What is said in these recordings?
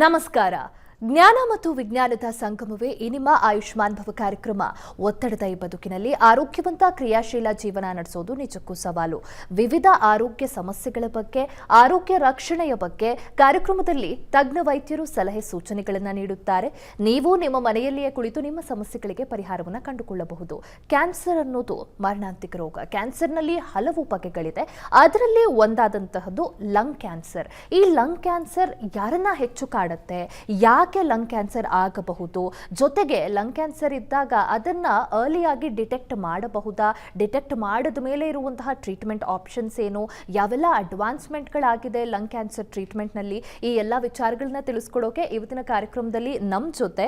ನಮಸ್ಕಾರ. ಜ್ಞಾನ ಮತ್ತು ವಿಜ್ಞಾನದ ಸಂಗಮವೇ ಈ ನಿಮ್ಮ ಆಯುಷ್ಮಾನ್ ಭವ ಕಾರ್ಯಕ್ರಮ. ಒತ್ತಡದ ಈ ಬದುಕಿನಲ್ಲಿ ಆರೋಗ್ಯವಂತ ಕ್ರಿಯಾಶೀಲ ಜೀವನ ನಡೆಸೋದು ನಿಜಕ್ಕೂ ಸವಾಲು. ವಿವಿಧ ಆರೋಗ್ಯ ಸಮಸ್ಯೆಗಳ ಬಗ್ಗೆ, ಆರೋಗ್ಯ ರಕ್ಷಣೆಯ ಬಗ್ಗೆ ಕಾರ್ಯಕ್ರಮದಲ್ಲಿ ತಜ್ಞ ವೈದ್ಯರು ಸಲಹೆ ಸೂಚನೆಗಳನ್ನು ನೀಡುತ್ತಾರೆ. ನೀವು ನಿಮ್ಮ ಮನೆಯಲ್ಲಿಯೇ ಕುಳಿತು ನಿಮ್ಮ ಸಮಸ್ಯೆಗಳಿಗೆ ಪರಿಹಾರವನ್ನು ಕಂಡುಕೊಳ್ಳಬಹುದು. ಕ್ಯಾನ್ಸರ್ ಅನ್ನೋದು ಮಾರಣಾಂತಿಕ ರೋಗ. ಕ್ಯಾನ್ಸರ್ನಲ್ಲಿ ಹಲವು ಬಗೆಗಳಿದೆ. ಅದರಲ್ಲಿ ಒಂದಾದಂತಹದ್ದು ಲಂಗ್ ಕ್ಯಾನ್ಸರ್. ಈ ಲಂಗ್ ಕ್ಯಾನ್ಸರ್ ಯಾರನ್ನ ಹೆಚ್ಚು ಕಾಡುತ್ತೆ, ಯಾಕೆ ಲಂಗ್ ಕ್ಯಾನ್ಸರ್ ಆಗಬಹುದು, ಜೊತೆಗೆ ಲಂಗ್ ಕ್ಯಾನ್ಸರ್ ಇದ್ದಾಗ ಅದನ್ನ ಅರ್ಲಿಯಾಗಿ ಡಿಟೆಕ್ಟ್ ಮಾಡಬಹುದಾ, ಡಿಟೆಕ್ಟ್ ಮಾಡಿದ ಮೇಲೆ ಇರುವಂತಹ ಟ್ರೀಟ್ಮೆಂಟ್ ಆಪ್ಷನ್ಸ್ ಏನು, ಯಾವೆಲ್ಲ ಅಡ್ವಾನ್ಸ್ಮೆಂಟ್ಗಳಾಗಿದೆ ಲಂಗ್ ಕ್ಯಾನ್ಸರ್ ಟ್ರೀಟ್ಮೆಂಟ್ನಲ್ಲಿ, ಈ ಎಲ್ಲ ವಿಚಾರಗಳನ್ನ ತಿಳಿಸ್ಕೊಡೋಕೆ ಇವತ್ತಿನ ಕಾರ್ಯಕ್ರಮದಲ್ಲಿ ನಮ್ಮ ಜೊತೆ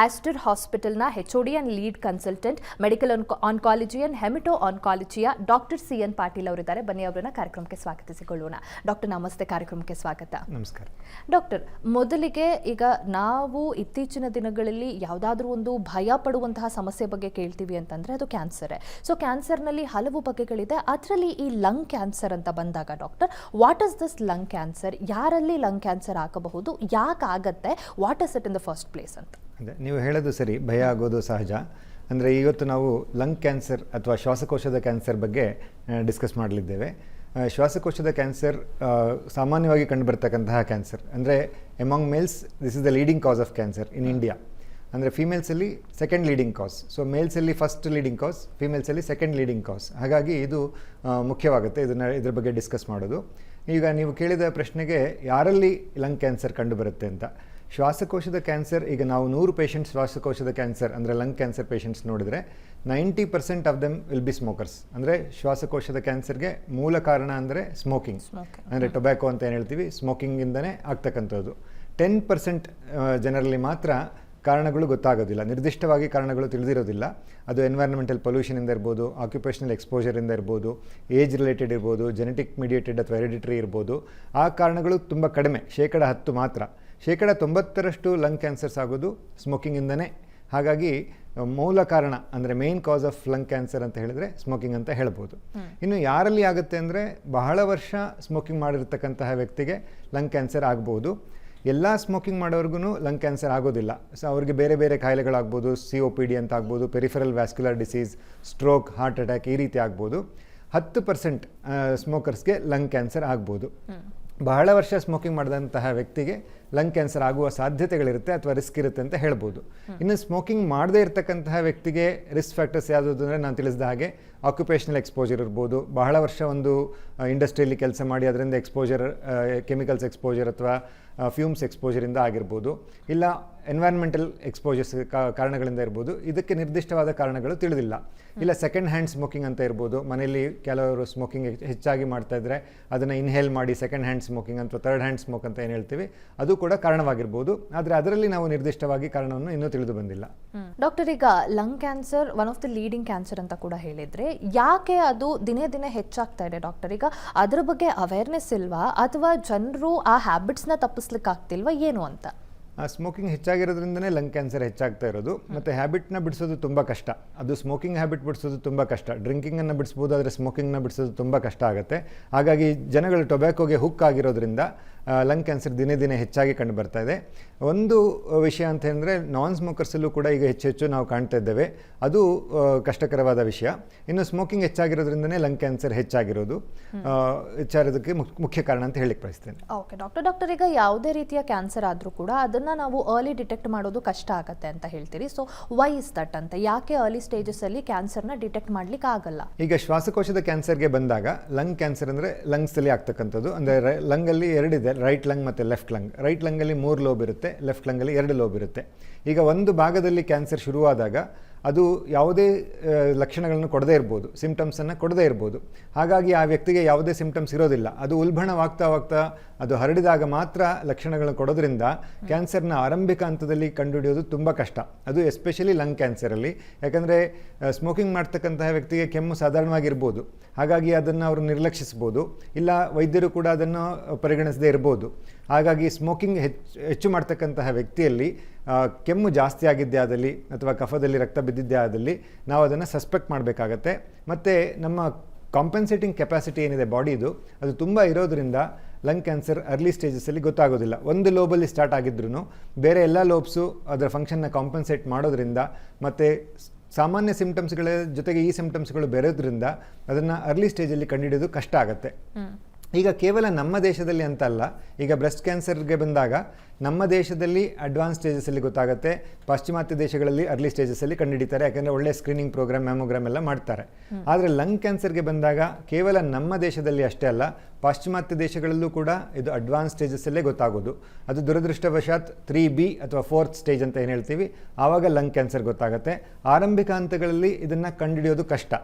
ಆಸ್ಟರ್ ಹಾಸ್ಪಿಟಲ್ನ HOD and lead consultant medical oncology and hemato ಆನ್ಕಾಲಜಿಯ ಡಾಕ್ಟರ್ CN ಪಾಟೀಲ್ ಅವರಿದ್ದಾರೆ. ಬನ್ನಿ ಅವರನ್ನ ಕಾರ್ಯಕ್ರಮಕ್ಕೆ ಸ್ವಾಗತಿಸಿಕೊಳ್ಳೋಣ. ಡಾಕ್ಟರ್ ನಮಸ್ತೆ, ಕಾರ್ಯಕ್ರಮಕ್ಕೆ ಸ್ವಾಗತ. ನಮಸ್ಕಾರ ಡಾಕ್ಟರ್, ಮೊದಲಿಗೆ ಈಗ ನಾವು ಇತ್ತೀಚಿನ ದಿನಗಳಲ್ಲಿ ಯಾವುದಾದ್ರೂ ಒಂದು ಭಯ ಪಡುವಂತಹ ಸಮಸ್ಯೆ ಬಗ್ಗೆ ಕೇಳ್ತೀವಿ ಅಂತಂದ್ರೆ ಅದು ಕ್ಯಾನ್ಸರೇ. ಸೊ ಕ್ಯಾನ್ಸರ್ನಲ್ಲಿ ಹಲವು ಬಗೆಗಳಿದೆ. ಅದರಲ್ಲಿ ಈ ಲಂಗ್ ಕ್ಯಾನ್ಸರ್ ಅಂತ ಬಂದಾಗ doctor, what is this lung cancer, ಯಾರಲ್ಲಿ ಲಂಗ್ ಕ್ಯಾನ್ಸರ್ ಆಗಬಹುದು, ಯಾಕೆ ಆಗತ್ತೆ, what is it in the first place ಅಂತ? ಅದೇ ನೀವು ಹೇಳೋದು ಸರಿ, ಭಯ ಆಗೋದು ಸಹಜ. ಅಂದರೆ ಇವತ್ತು ನಾವು ಲಂಗ್ ಕ್ಯಾನ್ಸರ್ ಅಥವಾ ಶ್ವಾಸಕೋಶದ ಕ್ಯಾನ್ಸರ್ ಬಗ್ಗೆ ಡಿಸ್ಕಸ್ ಮಾಡಲಿದ್ದೇವೆ. ಶ್ವಾಸಕೋಶದ ಕ್ಯಾನ್ಸರ್ ಸಾಮಾನ್ಯವಾಗಿ ಕಂಡುಬರ್ತಕ್ಕಂತಹ ಕ್ಯಾನ್ಸರ್. ಅಂದರೆ among males this is the leading cause of cancer in India. ಅಂದರೆ ಫೀಮೇಲ್ಸಲ್ಲಿ ಸೆಕೆಂಡ್ ಲೀಡಿಂಗ್ ಕಾಸ್. ಸೊ ಮೇಲ್ಸಲ್ಲಿ ಫಸ್ಟ್ ಲೀಡಿಂಗ್ ಕಾಸ್, ಫೀಮೇಲ್ಸಲ್ಲಿ ಸೆಕೆಂಡ್ ಲೀಡಿಂಗ್ ಕಾಸ್. ಹಾಗಾಗಿ ಇದು ಮುಖ್ಯವಾಗುತ್ತೆ ಇದ್ರ ಬಗ್ಗೆ ಡಿಸ್ಕಸ್ ಮಾಡೋದು. ಈಗ ನೀವು ಕೇಳಿದ ಪ್ರಶ್ನೆಗೆ ಯಾರಲ್ಲಿ ಲಂಗ್ ಕ್ಯಾನ್ಸರ್ ಕಂಡುಬರುತ್ತೆ ಅಂತ. ಶ್ವಾಸಕೋಶದ ಕ್ಯಾನ್ಸರ್, ಈಗ ನಾವು 100 ಪೇಷಂಟ್ಸ್ ಶ್ವಾಸಕೋಶದ ಕ್ಯಾನ್ಸರ್ ಅಂದರೆ ಲಂಗ್ ಕ್ಯಾನ್ಸರ್ ಪೇಷಂಟ್ಸ್ ನೋಡಿದರೆ 90% of them will be smokers. ಅಂದರೆ ಶ್ವಾಸಕೋಶದ ಕ್ಯಾನ್ಸರ್ಗೆ ಮೂಲ ಕಾರಣ ಅಂದರೆ ಸ್ಮೋಕಿಂಗ್, ಅಂದರೆ ಟೊಬ್ಯಾಕೋ ಅಂತ ಏನು ಹೇಳ್ತೀವಿ, ಸ್ಮೋಕಿಂಗಿಂದನೇ ಆಗ್ತಕ್ಕಂಥದ್ದು. 10% ಜನರಲ್ಲಿ ಮಾತ್ರ ಕಾರಣಗಳು ಗೊತ್ತಾಗೋದಿಲ್ಲ, ನಿರ್ದಿಷ್ಟವಾಗಿ ಕಾರಣಗಳು ತಿಳಿದಿರೋದಿಲ್ಲ. ಅದು ಎನ್ವೈರನ್ಮೆಂಟಲ್ ಪೊಲ್ಯೂಷನಿಂದ ಇರ್ಬೋದು, ಆಕ್ಯುಪೇಷನಲ್ ಎಕ್ಸ್ಪೋಜರಿಂದ ಇರ್ಬೋದು, ಏಜ್ ರಿಲೇಟೆಡ್ ಇರ್ಬೋದು, ಜೆನೆಟಿಕ್ ಮೀಡಿಯೇಟೆಡ್ ಅಥವಾ ಹೆರಿಡಿಟರಿ ಇರ್ಬೋದು. ಆ ಕಾರಣಗಳು ತುಂಬ ಕಡಿಮೆ, 10% ಮಾತ್ರ. 90% ಲಂಗ್ ಕ್ಯಾನ್ಸರ್ಸ್ ಆಗೋದು ಸ್ಮೋಕಿಂಗಿಂದನೇ. ಹಾಗಾಗಿ ಮೂಲ ಕಾರಣ ಅಂದರೆ main cause of lung cancer ಅಂತ ಹೇಳಿದರೆ ಸ್ಮೋಕಿಂಗ್ ಅಂತ ಹೇಳ್ಬೋದು. ಇನ್ನು ಯಾರಲ್ಲಿ ಆಗುತ್ತೆ ಅಂದರೆ ಬಹಳ ವರ್ಷ ಸ್ಮೋಕಿಂಗ್ ಮಾಡಿರ್ತಕ್ಕಂತಹ ವ್ಯಕ್ತಿಗೆ ಲಂಗ್ ಕ್ಯಾನ್ಸರ್ ಆಗ್ಬೋದು. ಎಲ್ಲ ಸ್ಮೋಕಿಂಗ್ ಮಾಡೋರ್ಗು ಲಂಗ್ ಕ್ಯಾನ್ಸರ್ ಆಗೋದಿಲ್ಲ. ಸೊ ಅವ್ರಿಗೆ ಬೇರೆ ಬೇರೆ ಕಾಯಿಲೆಗಳಾಗ್ಬೋದು, COPD ಅಂತ ಆಗ್ಬೋದು, peripheral vascular disease, stroke, heart attack ಈ ರೀತಿ ಆಗ್ಬೋದು. 10% ಸ್ಮೋಕರ್ಸ್ಗೆ ಲಂಗ್ ಕ್ಯಾನ್ಸರ್ ಆಗ್ಬೋದು. ಬಹಳ ವರ್ಷ ಸ್ಮೋಕಿಂಗ್ ಮಾಡಿದಂತಹ ವ್ಯಕ್ತಿಗೆ ಲಂಗ್ ಕ್ಯಾನ್ಸರ್ ಆಗುವ ಸಾಧ್ಯತೆಗಳಿರುತ್ತೆ ಅಥವಾ ರಿಸ್ಕ್ ಇರುತ್ತೆ ಅಂತ ಹೇಳ್ಬೋದು. ಇನ್ನು ಸ್ಮೋಕಿಂಗ್ ಮಾಡದೇ ಇರತಕ್ಕಂತಹ ವ್ಯಕ್ತಿಗೆ ರಿಸ್ಕ್ ಫ್ಯಾಕ್ಟರ್ಸ್ ಯಾವುದು ಅಂದರೆ ನಾನು ತಿಳಿಸಿದ ಹಾಗೆ ಆಕ್ಯುಪೇಷನಲ್ ಎಕ್ಸ್ಪೋಜರ್ ಇರ್ಬೋದು, ಬಹಳ ವರ್ಷ ಒಂದು ಇಂಡಸ್ಟ್ರಿಯಲ್ಲಿ ಕೆಲಸ ಮಾಡಿ ಅದರಿಂದ ಎಕ್ಸ್ಪೋಜರ್, ಕೆಮಿಕಲ್ಸ್ ಎಕ್ಸ್ಪೋಜರ್ ಅಥವಾ ಫ್ಯೂಮ್ಸ್ ಎಕ್ಸ್ಪೋಜರಿಂದ ಆಗಿರ್ಬೋದು, ಇಲ್ಲ ಎನ್ವೈರನ್ಮೆಂಟಲ್ ಎಕ್ಸ್ಪೋಜರ್ಸ್ ಕಾರಣಗಳಿಂದ ಇರ್ಬೋದು. ಇದಕ್ಕೆ ನಿರ್ದಿಷ್ಟವಾದ ಕಾರಣಗಳು ತಿಳಿದಿಲ್ಲ. ಇಲ್ಲ ಸೆಕೆಂಡ್ ಹ್ಯಾಂಡ್ ಸ್ಮೋಕಿಂಗ್ ಅಂತ ಇರ್ಬೋದು, ಮನೆಯಲ್ಲಿ ಕೆಲವರು ಸ್ಮೋಕಿಂಗ್ ಹೆಚ್ಚಾಗಿ ಮಾಡ್ತಾ ಇದ್ರೆ ಅದನ್ನು ಇನ್ಹೇಲ್ ಮಾಡಿ ಸೆಕೆಂಡ್ ಹ್ಯಾಂಡ್ ಸ್ಮೋಕಿಂಗ್ ಅಥವಾ ಥರ್ಡ್ ಹ್ಯಾಂಡ್ ಸ್ಮೋಕ್ ಅಂತ ಏನು ಹೇಳ್ತೀವಿ, ಅದು ಕೂಡ ಕಾರಣವಾಗಿರ್ಬೋದು. ಆದರೆ ಅದರಲ್ಲಿ ನಾವು ನಿರ್ದಿಷ್ಟವಾಗಿ ಕಾರಣವನ್ನು ಇನ್ನೂ ತಿಳಿದು ಬಂದಿಲ್ಲ. ಡಾಕ್ಟರ್, ಈಗ lung cancer one of the leading cancer ಅಂತ ಕೂಡ ಹೇಳಿದ್ರೆ, ಯಾಕೆ ಅದು ದಿನೇ ದಿನೇ ಹೆಚ್ಚಾಗ್ತಾ ಇದೆ ಡಾಕ್ಟರ್? ಈಗ ಅದರ ಬಗ್ಗೆ ಅವೇರ್ನೆಸ್ ಇಲ್ವಾ, ಅಥವಾ ಜನರು ಆ ಹ್ಯಾಬಿಟ್ಸ್ನ ತಪ್ಪಿಸ್ಲಿಕ್ಕೆ ಆಗ್ತಿಲ್ವಾ, ಏನು ಅಂತ? ಸ್ಮೋಕಿಂಗ್ ಹೆಚ್ಚಾಗಿರೋದ್ರಿಂದನೇ ಲಂಗ್ ಕ್ಯಾನ್ಸರ್ ಹೆಚ್ಚಾಗ್ತಾ ಇರೋದು. ಮತ್ತು ಹ್ಯಾಬಿಟ್ನ ಬಿಡಿಸೋದು ತುಂಬ ಕಷ್ಟ. ಅದು ಸ್ಮೋಕಿಂಗ್ ಹ್ಯಾಬಿಟ್ ಬಿಡಿಸೋದು ತುಂಬ ಕಷ್ಟ. ಡ್ರಿಂಕಿಂಗನ್ನು ಬಿಡಿಸ್ಬೋದು, ಆದರೆ ಸ್ಮೋಕಿಂಗ್ನ ಬಿಡಿಸೋದು ತುಂಬ ಕಷ್ಟ ಆಗುತ್ತೆ. ಹಾಗಾಗಿ ಜನಗಳು ಟೊಬ್ಯಾಕೋಗೆ ಹುಕ್ ಆಗಿರೋದ್ರಿಂದ ಲಂಗ್ ಕ್ಯಾನ್ಸರ್ ದಿನೇ ದಿನೇ ಹೆಚ್ಚಾಗಿ ಕಂಡು ಬರ್ತಾ ಇದೆ. ಒಂದು ವಿಷಯ ಅಂತ ಹೇಳಿದ್ರೆ ನಾನ್ ಸ್ಮೋಕರ್ಸಲ್ಲೂ ಕೂಡ ಈಗ ಹೆಚ್ಚು ನಾವು ಕಾಣ್ತಾ ಇದ್ದೇವೆ. ಅದು ಕಷ್ಟಕರವಾದ ವಿಷಯ. ಇನ್ನು ಸ್ಮೋಕಿಂಗ್ ಹೆಚ್ಚಾಗಿರೋದ್ರಿಂದನೇ ಲಂಗ್ ಕ್ಯಾನ್ಸರ್ ಹೆಚ್ಚಾಗಿರೋದು ಹೆಚ್ಚಾಗಿರೋದಕ್ಕೆ ಮುಖ್ಯ ಕಾರಣ ಅಂತ ಹೇಳಿಕ್ಕೆ ಬಯಸ್ತೇನೆ. ಓಕೆ ಡಾಕ್ಟರ್, ಈಗ ಯಾವುದೇ ರೀತಿಯ ಕ್ಯಾನ್ಸರ್ ಆದರೂ ಕೂಡ ಅದನ್ನು ನಾವು ಅರ್ಲಿ ಡಿಟೆಕ್ಟ್ ಮಾಡೋದು ಕಷ್ಟ ಆಗುತ್ತೆ ಅಂತ ಹೇಳ್ತೀರಿ. ಸೊ ವೈ ಇಸ್ ದಟ್ ಅಂತ? ಯಾಕೆ ಅರ್ಲಿ ಸ್ಟೇಜಸ್ಸಲ್ಲಿ ಕ್ಯಾನ್ಸರ್ನ ಡಿಟೆಕ್ಟ್ ಮಾಡ್ಲಿಕ್ಕೆ ಆಗಲ್ಲ? ಈಗ ಶ್ವಾಸಕೋಶದ ಕ್ಯಾನ್ಸರ್ಗೆ ಬಂದಾಗ ಲಂಗ್ ಕ್ಯಾನ್ಸರ್ ಅಂದರೆ ಲಂಗ್ಸಲ್ಲಿ ಆಗ್ತಕ್ಕಂಥದ್ದು. ಅಂದರೆ ಲಂಗಲ್ಲಿ ಎರಡಿದೆ, ರೈಟ್ ಲಂಗ್ ಮತ್ತು ಲೆಫ್ಟ್ ಲಂಗ್. ರೈಟ್ ಲಂಗಲ್ಲಿ 3 ಲೋಬ್ ಇರುತ್ತೆ, ಲೆಫ್ಟ್ ಲಂಗಲ್ಲಿ 2 ಲೋಬ್ ಇರುತ್ತೆ. ಈಗ ಒಂದು ಭಾಗದಲ್ಲಿ ಕ್ಯಾನ್ಸರ್ ಶುರುವಾದಾಗ ಅದು ಯಾವುದೇ ಲಕ್ಷಣಗಳನ್ನು ಕೊಡದೇ ಇರ್ಬೋದು, ಸಿಂಪ್ಟಮ್ಸನ್ನು ಕೊಡದೇ ಇರ್ಬೋದು. ಹಾಗಾಗಿ ಆ ವ್ಯಕ್ತಿಗೆ ಯಾವುದೇ ಸಿಂಪ್ಟಮ್ಸ್ ಇರೋದಿಲ್ಲ. ಅದು ಉಲ್ಬಣವಾಗ್ತಾ ಅದು ಹರಡಿದಾಗ ಮಾತ್ರ ಲಕ್ಷಣಗಳನ್ನು ಕೊಡೋದ್ರಿಂದ ಕ್ಯಾನ್ಸರ್ನ ಆರಂಭಿಕ ಹಂತದಲ್ಲಿ ಕಂಡುಹಿಡಿಯೋದು ತುಂಬ ಕಷ್ಟ. ಅದು ಎಸ್ಪೆಷಲಿ ಲಂಗ್ ಕ್ಯಾನ್ಸರಲ್ಲಿ. ಯಾಕಂದರೆ ಸ್ಮೋಕಿಂಗ್ ಮಾಡ್ತಕ್ಕಂತಹ ವ್ಯಕ್ತಿಗೆ ಕೆಮ್ಮು ಸಾಧಾರಣವಾಗಿರ್ಬೋದು, ಹಾಗಾಗಿ ಅದನ್ನು ಅವರು ನಿರ್ಲಕ್ಷಿಸ್ಬೋದು, ಇಲ್ಲ ವೈದ್ಯರು ಕೂಡ ಅದನ್ನು ಪರಿಗಣಿಸದೇ ಇರ್ಬೋದು. ಹಾಗಾಗಿ ಸ್ಮೋಕಿಂಗ್ ಹೆಚ್ಚು ಮಾಡ್ತಕ್ಕಂತಹ ವ್ಯಕ್ತಿಯಲ್ಲಿ ಕೆಮ್ಮು ಜಾಸ್ತಿ ಆಗಿದ್ದೇ ಆದಲ್ಲಿ ಅಥವಾ ಕಫದಲ್ಲಿ ರಕ್ತ ಬಿದ್ದಿದ್ದೇ ಆದಲ್ಲಿ ನಾವು ಅದನ್ನು ಸಸ್ಪೆಕ್ಟ್ ಮಾಡಬೇಕಾಗತ್ತೆ. ಮತ್ತು ನಮ್ಮ ಕಾಂಪೆನ್ಸೇಟಿಂಗ್ ಕೆಪಾಸಿಟಿ ಏನಿದೆ ಬಾಡಿದು, ಅದು ತುಂಬ ಇರೋದ್ರಿಂದ ಲಂಗ್ ಕ್ಯಾನ್ಸರ್ ಅರ್ಲಿ ಸ್ಟೇಜಸಲ್ಲಿ ಗೊತ್ತಾಗೋದಿಲ್ಲ. ಒಂದು ಲೋಬಲ್ಲಿ ಸ್ಟಾರ್ಟ್ ಆಗಿದ್ರೂ ಬೇರೆ ಎಲ್ಲ ಲೋಬ್ಸು ಅದರ ಫಂಕ್ಷನ್ನ ಕಾಂಪನ್ಸೇಟ್ ಮಾಡೋದ್ರಿಂದ ಮತ್ತು ಸಾಮಾನ್ಯ ಸಿಂಪ್ಟಮ್ಸ್ಗಳ ಜೊತೆಗೆ ಈ ಸಿಂಪ್ಟಮ್ಸ್ಗಳು ಬೆರೆಯೋದ್ರಿಂದ ಅದನ್ನು ಅರ್ಲಿ ಸ್ಟೇಜಲ್ಲಿ ಕಂಡುಹಿಡಿಯೋದು ಕಷ್ಟ ಆಗುತ್ತೆ. ಈಗ ಕೇವಲ ನಮ್ಮ ದೇಶದಲ್ಲಿ ಅಂತ ಅಲ್ಲ, ಈಗ ಬ್ರೆಸ್ಟ್ ಕ್ಯಾನ್ಸರ್ಗೆ ಬಂದಾಗ ನಮ್ಮ ದೇಶದಲ್ಲಿ ಅಡ್ವಾನ್ಸ್ ಸ್ಟೇಜಸಲ್ಲಿ ಗೊತ್ತಾಗುತ್ತೆ, ಪಾಶ್ಚಿಮಾತ್ಯ ದೇಶಗಳಲ್ಲಿ ಅರ್ಲಿ ಸ್ಟೇಜಸಲ್ಲಿ ಕಂಡುಹಿಡಿತಾರೆ, ಯಾಕಂದರೆ ಒಳ್ಳೆ ಸ್ಕ್ರೀನಿಂಗ್ ಪ್ರೋಗ್ರಾಮ್, ಮ್ಯಾಮೋಗ್ರಾಮ್ ಎಲ್ಲ ಮಾಡ್ತಾರೆ. ಆದರೆ ಲಂಗ್ ಕ್ಯಾನ್ಸರ್ಗೆ ಬಂದಾಗ ಕೇವಲ ನಮ್ಮ ದೇಶದಲ್ಲಿ ಅಷ್ಟೇ ಅಲ್ಲ, ಪಾಶ್ಚಿಮಾತ್ಯ ದೇಶಗಳಲ್ಲೂ ಕೂಡ ಇದು ಅಡ್ವಾನ್ಸ್ ಸ್ಟೇಜಸಲ್ಲೇ ಗೊತ್ತಾಗೋದು. ಅದು ದುರದೃಷ್ಟವಶಾತ್ 3B ಅಥವಾ 4th ಸ್ಟೇಜ್ ಅಂತ ಏನು ಹೇಳ್ತೀವಿ, ಆವಾಗ ಲಂಗ್ ಕ್ಯಾನ್ಸರ್ ಗೊತ್ತಾಗುತ್ತೆ. ಆರಂಭಿಕ ಹಂತಗಳಲ್ಲಿ ಇದನ್ನು ಕಂಡುಹಿಡಿಯೋದು ಕಷ್ಟ.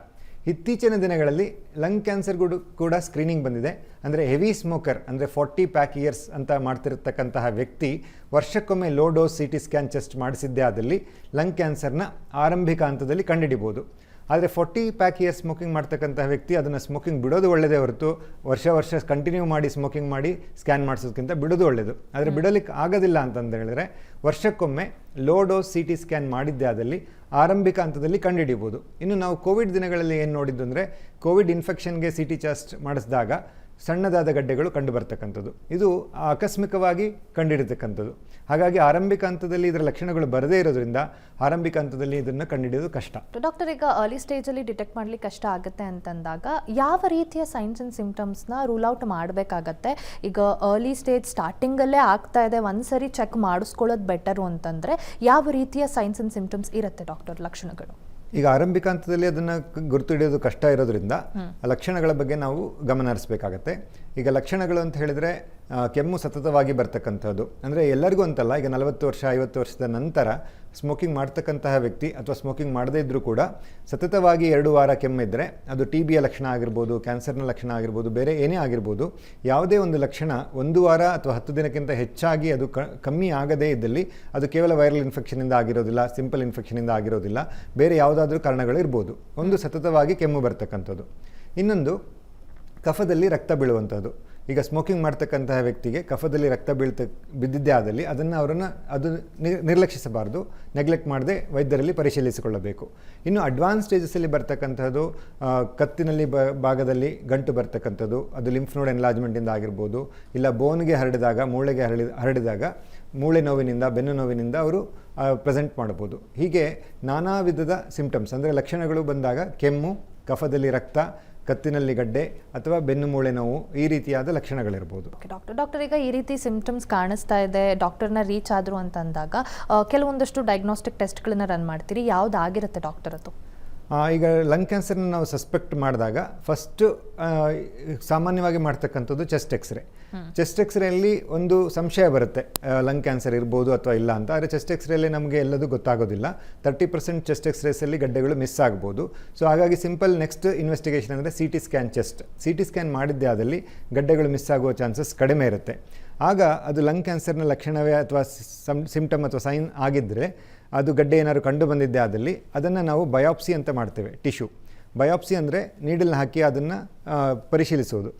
ಇತ್ತೀಚಿನ ದಿನಗಳಲ್ಲಿ ಲಂಗ್ ಕ್ಯಾನ್ಸರ್ಗೂ ಕೂಡ ಸ್ಕ್ರೀನಿಂಗ್ ಬಂದಿದೆ. ಅಂದರೆ ಹೆವಿ ಸ್ಮೋಕರ್, ಅಂದರೆ 40 ಪ್ಯಾಕ್ ಇಯರ್ಸ್ ಅಂತ ಮಾಡ್ತಿರ್ತಕ್ಕಂತಹ ವ್ಯಕ್ತಿ ವರ್ಷಕ್ಕೊಮ್ಮೆ low dose CT scan chest ಮಾಡಿಸಿದ್ದೇ ಆದಲ್ಲಿ ಲಂಗ್ ಕ್ಯಾನ್ಸರ್ನ ಆರಂಭಿಕ ಹಂತದಲ್ಲಿ ಕಂಡುಹಿಡಿಬೋದು. ಆದರೆ 40 ಪ್ಯಾಕ್ ಇಯರ್ಸ್ ಸ್ಮೋಕಿಂಗ್ ಮಾಡ್ತಕ್ಕಂತಹ ವ್ಯಕ್ತಿ ಅದನ್ನು ಸ್ಮೋಕಿಂಗ್ ಬಿಡೋದು ಒಳ್ಳೆಯದೇ ಹೊರತು ವರ್ಷ ಕಂಟಿನ್ಯೂ ಮಾಡಿ ಸ್ಮೋಕಿಂಗ್ ಮಾಡಿ ಸ್ಕ್ಯಾನ್ ಮಾಡಿಸೋದಕ್ಕಿಂತ ಬಿಡೋದು ಒಳ್ಳೆಯದು. ಆದರೆ ಬಿಡಲಿಕ್ಕೆ ಆಗೋದಿಲ್ಲ ಅಂತಂದು ಹೇಳಿದ್ರೆ ವರ್ಷಕ್ಕೊಮ್ಮೆ ಲೋ ಡೋಸ್ CT ಸ್ಕ್ಯಾನ್ ಮಾಡಿದ್ದೇ ಆದಲ್ಲಿ ಆರಂಭಿಕ ಹಂತದಲ್ಲಿ ಕಂಡುಹಿಡಿಬೋದು. ಇನ್ನು ನಾವು ಕೋವಿಡ್ ದಿನಗಳಲ್ಲಿ ಏನು ನೋಡಿದ್ದು ಅಂದರೆ, ಕೋವಿಡ್ ಇನ್ಫೆಕ್ಷನ್ಗೆ CT ಚೆಸ್ಟ್ ಮಾಡಿಸಿದಾಗ ಸಣ್ಣದಾದ ಗಡ್ಡೆಗಳು ಕಂಡು ಬರ್ತಕ್ಕಂಥದ್ದು, ಇದು ಆಕಸ್ಮಿಕವಾಗಿ ಕಂಡುಹಿಡಿತಕ್ಕಂಥದ್ದು. ಹಾಗಾಗಿ ಆರಂಭಿಕ ಹಂತದಲ್ಲಿ ಇದರ ಲಕ್ಷಣಗಳು ಬರದೇ ಇರೋದ್ರಿಂದ ಆರಂಭಿಕ ಹಂತದಲ್ಲಿ ಇದನ್ನು ಕಂಡುಹಿಡಿಯೋದು ಕಷ್ಟ. ಡಾಕ್ಟರ್, ಈಗ ಅರ್ಲಿ ಸ್ಟೇಜಲ್ಲಿ ಡಿಟೆಕ್ಟ್ ಮಾಡಲಿಕ್ಕೆ ಕಷ್ಟ ಆಗುತ್ತೆ ಅಂತಂದಾಗ ಯಾವ ರೀತಿಯ ಸೈನ್ಸ್ ಆ್ಯಂಡ್ ಸಿಂಪ್ಟಮ್ಸ್ನ ರೂಲ್ ಔಟ್ ಮಾಡಬೇಕಾಗತ್ತೆ? ಈಗ ಅರ್ಲಿ ಸ್ಟೇಜ್ ಸ್ಟಾರ್ಟಿಂಗಲ್ಲೇ ಆಗ್ತಾ ಇದೆ, ಒಂದ್ಸರಿ ಚೆಕ್ ಮಾಡಿಸ್ಕೊಳ್ಳೋದು ಬೆಟರು ಅಂತಂದರೆ ಯಾವ ರೀತಿಯ ಸೈನ್ಸ್ ಆ್ಯಂಡ್ ಸಿಂಪ್ಟಮ್ಸ್ ಇರುತ್ತೆ ಡಾಕ್ಟರ್, ಲಕ್ಷಣಗಳು? ಈಗ ಆರಂಭಿಕ ಹಂತದಲ್ಲಿ ಅದನ್ನು ಗುರುತು ಹಿಡಿಯೋದು ಕಷ್ಟ ಇರೋದ್ರಿಂದ ಲಕ್ಷಣಗಳ ಬಗ್ಗೆ ನಾವು ಗಮನ ಹರಿಸಬೇಕಾಗತ್ತೆ. ಈಗ ಲಕ್ಷಣಗಳು ಅಂತ ಹೇಳಿದರೆ ಕೆಮ್ಮು ಸತತವಾಗಿ ಬರ್ತಕ್ಕಂಥದ್ದು, ಅಂದರೆ ಎಲ್ಲರಿಗೂ ಅಂತಲ್ಲ, ಈಗ 40 ವರ್ಷ 50 ವರ್ಷದ ನಂತರ ಸ್ಮೋಕಿಂಗ್ ಮಾಡ್ತಕ್ಕಂತಹ ವ್ಯಕ್ತಿ ಅಥವಾ ಸ್ಮೋಕಿಂಗ್ ಮಾಡದೇ ಇದ್ದರೂ ಕೂಡ ಸತತವಾಗಿ 2 ವಾರ ಕೆಮ್ಮಿದ್ರೆ ಅದು TBಯ ಲಕ್ಷಣ ಆಗಿರ್ಬೋದು, ಕ್ಯಾನ್ಸರ್ನ ಲಕ್ಷಣ ಆಗಿರ್ಬೋದು, ಬೇರೆ ಏನೇ ಆಗಿರ್ಬೋದು. ಯಾವುದೇ ಒಂದು ಲಕ್ಷಣ 1 ವಾರ ಅಥವಾ 10 ದಿನಕ್ಕಿಂತ ಹೆಚ್ಚಾಗಿ ಅದು ಕಮ್ಮಿ ಆಗದೇ ಇದ್ದಲ್ಲಿ ಅದು ಕೇವಲ ವೈರಲ್ ಇನ್ಫೆಕ್ಷನಿಂದ ಆಗಿರೋದಿಲ್ಲ, ಸಿಂಪಲ್ ಇನ್ಫೆಕ್ಷನಿಂದ ಆಗಿರೋದಿಲ್ಲ, ಬೇರೆ ಯಾವುದಾದ್ರೂ ಕಾರಣಗಳು ಇರ್ಬೋದು. ಒಂದು ಸತತವಾಗಿ ಕೆಮ್ಮು ಬರ್ತಕ್ಕಂಥದ್ದು, ಇನ್ನೊಂದು ಕಫದಲ್ಲಿ ರಕ್ತ ಬೀಳುವಂಥದ್ದು. ಈಗ ಸ್ಮೋಕಿಂಗ್ ಮಾಡ್ತಕ್ಕಂತಹ ವ್ಯಕ್ತಿಗೆ ಕಫದಲ್ಲಿ ರಕ್ತ ಬಿದ್ದಿದ್ದೇ ಆದಲ್ಲಿ ಅದು ನಿರ್ಲಕ್ಷಿಸಬಾರ್ದು, ನೆಗ್ಲೆಕ್ಟ್ ಮಾಡದೆ ವೈದ್ಯರಲ್ಲಿ ಪರಿಶೀಲಿಸಿಕೊಳ್ಳಬೇಕು. ಇನ್ನು ಅಡ್ವಾನ್ಸ್ ಸ್ಟೇಜಸಲ್ಲಿ ಬರ್ತಕ್ಕಂಥದ್ದು ಕತ್ತಿನಲ್ಲಿ ಭಾಗದಲ್ಲಿ ಗಂಟು ಬರ್ತಕ್ಕಂಥದ್ದು, ಅದು ಲಿಂಫ್ ನೋಡ್ ಎನ್ಲಾರ್ಜ್ಮೆಂಟಿಂದ ಆಗಿರ್ಬೋದು, ಇಲ್ಲ ಬೋನ್ಗೆ ಹರಡಿದಾಗ, ಮೂಳೆಗೆ ಹರಡಿದಾಗ ಮೂಳೆ ನೋವಿನಿಂದ, ಬೆನ್ನು ನೋವಿನಿಂದ ಅವರು ಪ್ರೆಸೆಂಟ್ ಮಾಡ್ಬೋದು. ಹೀಗೆ ನಾನಾ ವಿಧದ ಸಿಂಪ್ಟಮ್ಸ್, ಅಂದರೆ ಲಕ್ಷಣಗಳು ಬಂದಾಗ ಕೆಮ್ಮು, ಕಫದಲ್ಲಿ ರಕ್ತ, ಕತ್ತಿನಲ್ಲಿ ಗಡ್ಡೆ ಅಥವಾ ಬೆನ್ನು ಮೂಳೆ ನೋವು, ಈ ರೀತಿಯಾದ ಲಕ್ಷಣಗಳಿರ್ಬೋದು. ಡಾಕ್ಟರ್, ಈಗ ಈ ರೀತಿ ಸಿಂಪ್ಟಮ್ಸ್ ಕಾಣಿಸ್ತಾ ಇದೆ, ಡಾಕ್ಟರ್ನ ರೀಚ್ ಆದರು ಅಂತಂದಾಗ ಕೆಲವೊಂದಷ್ಟು ಡಯಾಗ್ನೋಸ್ಟಿಕ್ ಟೆಸ್ಟ್ಗಳನ್ನ ರನ್ ಮಾಡ್ತೀರಿ, ಯಾವುದಾಗಿರುತ್ತೆ ಡಾಕ್ಟರ್ ಅದು? ಈಗ ಲಂಗ್ ಕ್ಯಾನ್ಸರ್ನ ನಾವು ಸಸ್ಪೆಕ್ಟ್ ಮಾಡಿದಾಗ ಫಸ್ಟು ಸಾಮಾನ್ಯವಾಗಿ ಮಾಡ್ತಕ್ಕಂಥದ್ದು ಚೆಸ್ಟ್ ಎಕ್ಸ್ರೇ. ಚೆಸ್ಟ್ ಎಕ್ಸ್ರೇಯಲ್ಲಿ ಒಂದು ಸಂಶಯ ಬರುತ್ತೆ, ಲಂಗ್ ಕ್ಯಾನ್ಸರ್ ಇರ್ಬೋದು ಅಥವಾ ಇಲ್ಲ ಅಂತ. ಆದರೆ ಚೆಸ್ಟ್ ಎಕ್ಸ್ರೇಲಿ ನಮಗೆ ಎಲ್ಲದೂ ಗೊತ್ತಾಗೋದಿಲ್ಲ. 30% ಚೆಸ್ಟ್ ಎಕ್ಸ್ರೇಸಲ್ಲಿ ಗಡ್ಡೆಗಳು ಮಿಸ್ ಆಗ್ಬೋದು. ಸೊ ಹಾಗಾಗಿ ಸಿಂಪಲ್ ನೆಕ್ಸ್ಟ್ ಇನ್ವೆಸ್ಟಿಗೇಷನ್ ಅಂದರೆ CT scan chest. CT scan ಮಾಡಿದ್ದೇ ಆದಲ್ಲಿ ಗಡ್ಡೆಗಳು ಮಿಸ್ ಆಗುವ ಚಾನ್ಸಸ್ ಕಡಿಮೆ ಇರುತ್ತೆ. ಆಗ ಅದು ಲಂಗ್ ಕ್ಯಾನ್ಸರ್ನ ಲಕ್ಷಣವೇ ಅಥವಾ ಸಿಂಪ್ಟಮ್ ಅಥವಾ ಸೈನ್ ಆಗಿದ್ದರೆ, ಅದು ಗಡ್ಡೆ ಏನಾದ್ರು ಕಂಡು ಬಂದಿದ್ದೇ ಆದಲ್ಲಿ ಅದನ್ನು ನಾವು ಬಯಾಪ್ಸಿ ಅಂತ ಮಾಡ್ತೇವೆ. ಟಿಶ್ಯೂ ಬಯಾಪ್ಸಿ ಅಂದರೆ ನೀಡಲ್ನ ಹಾಕಿ ಅದನ್ನು ಪರಿಶೀಲಿಸೋದು.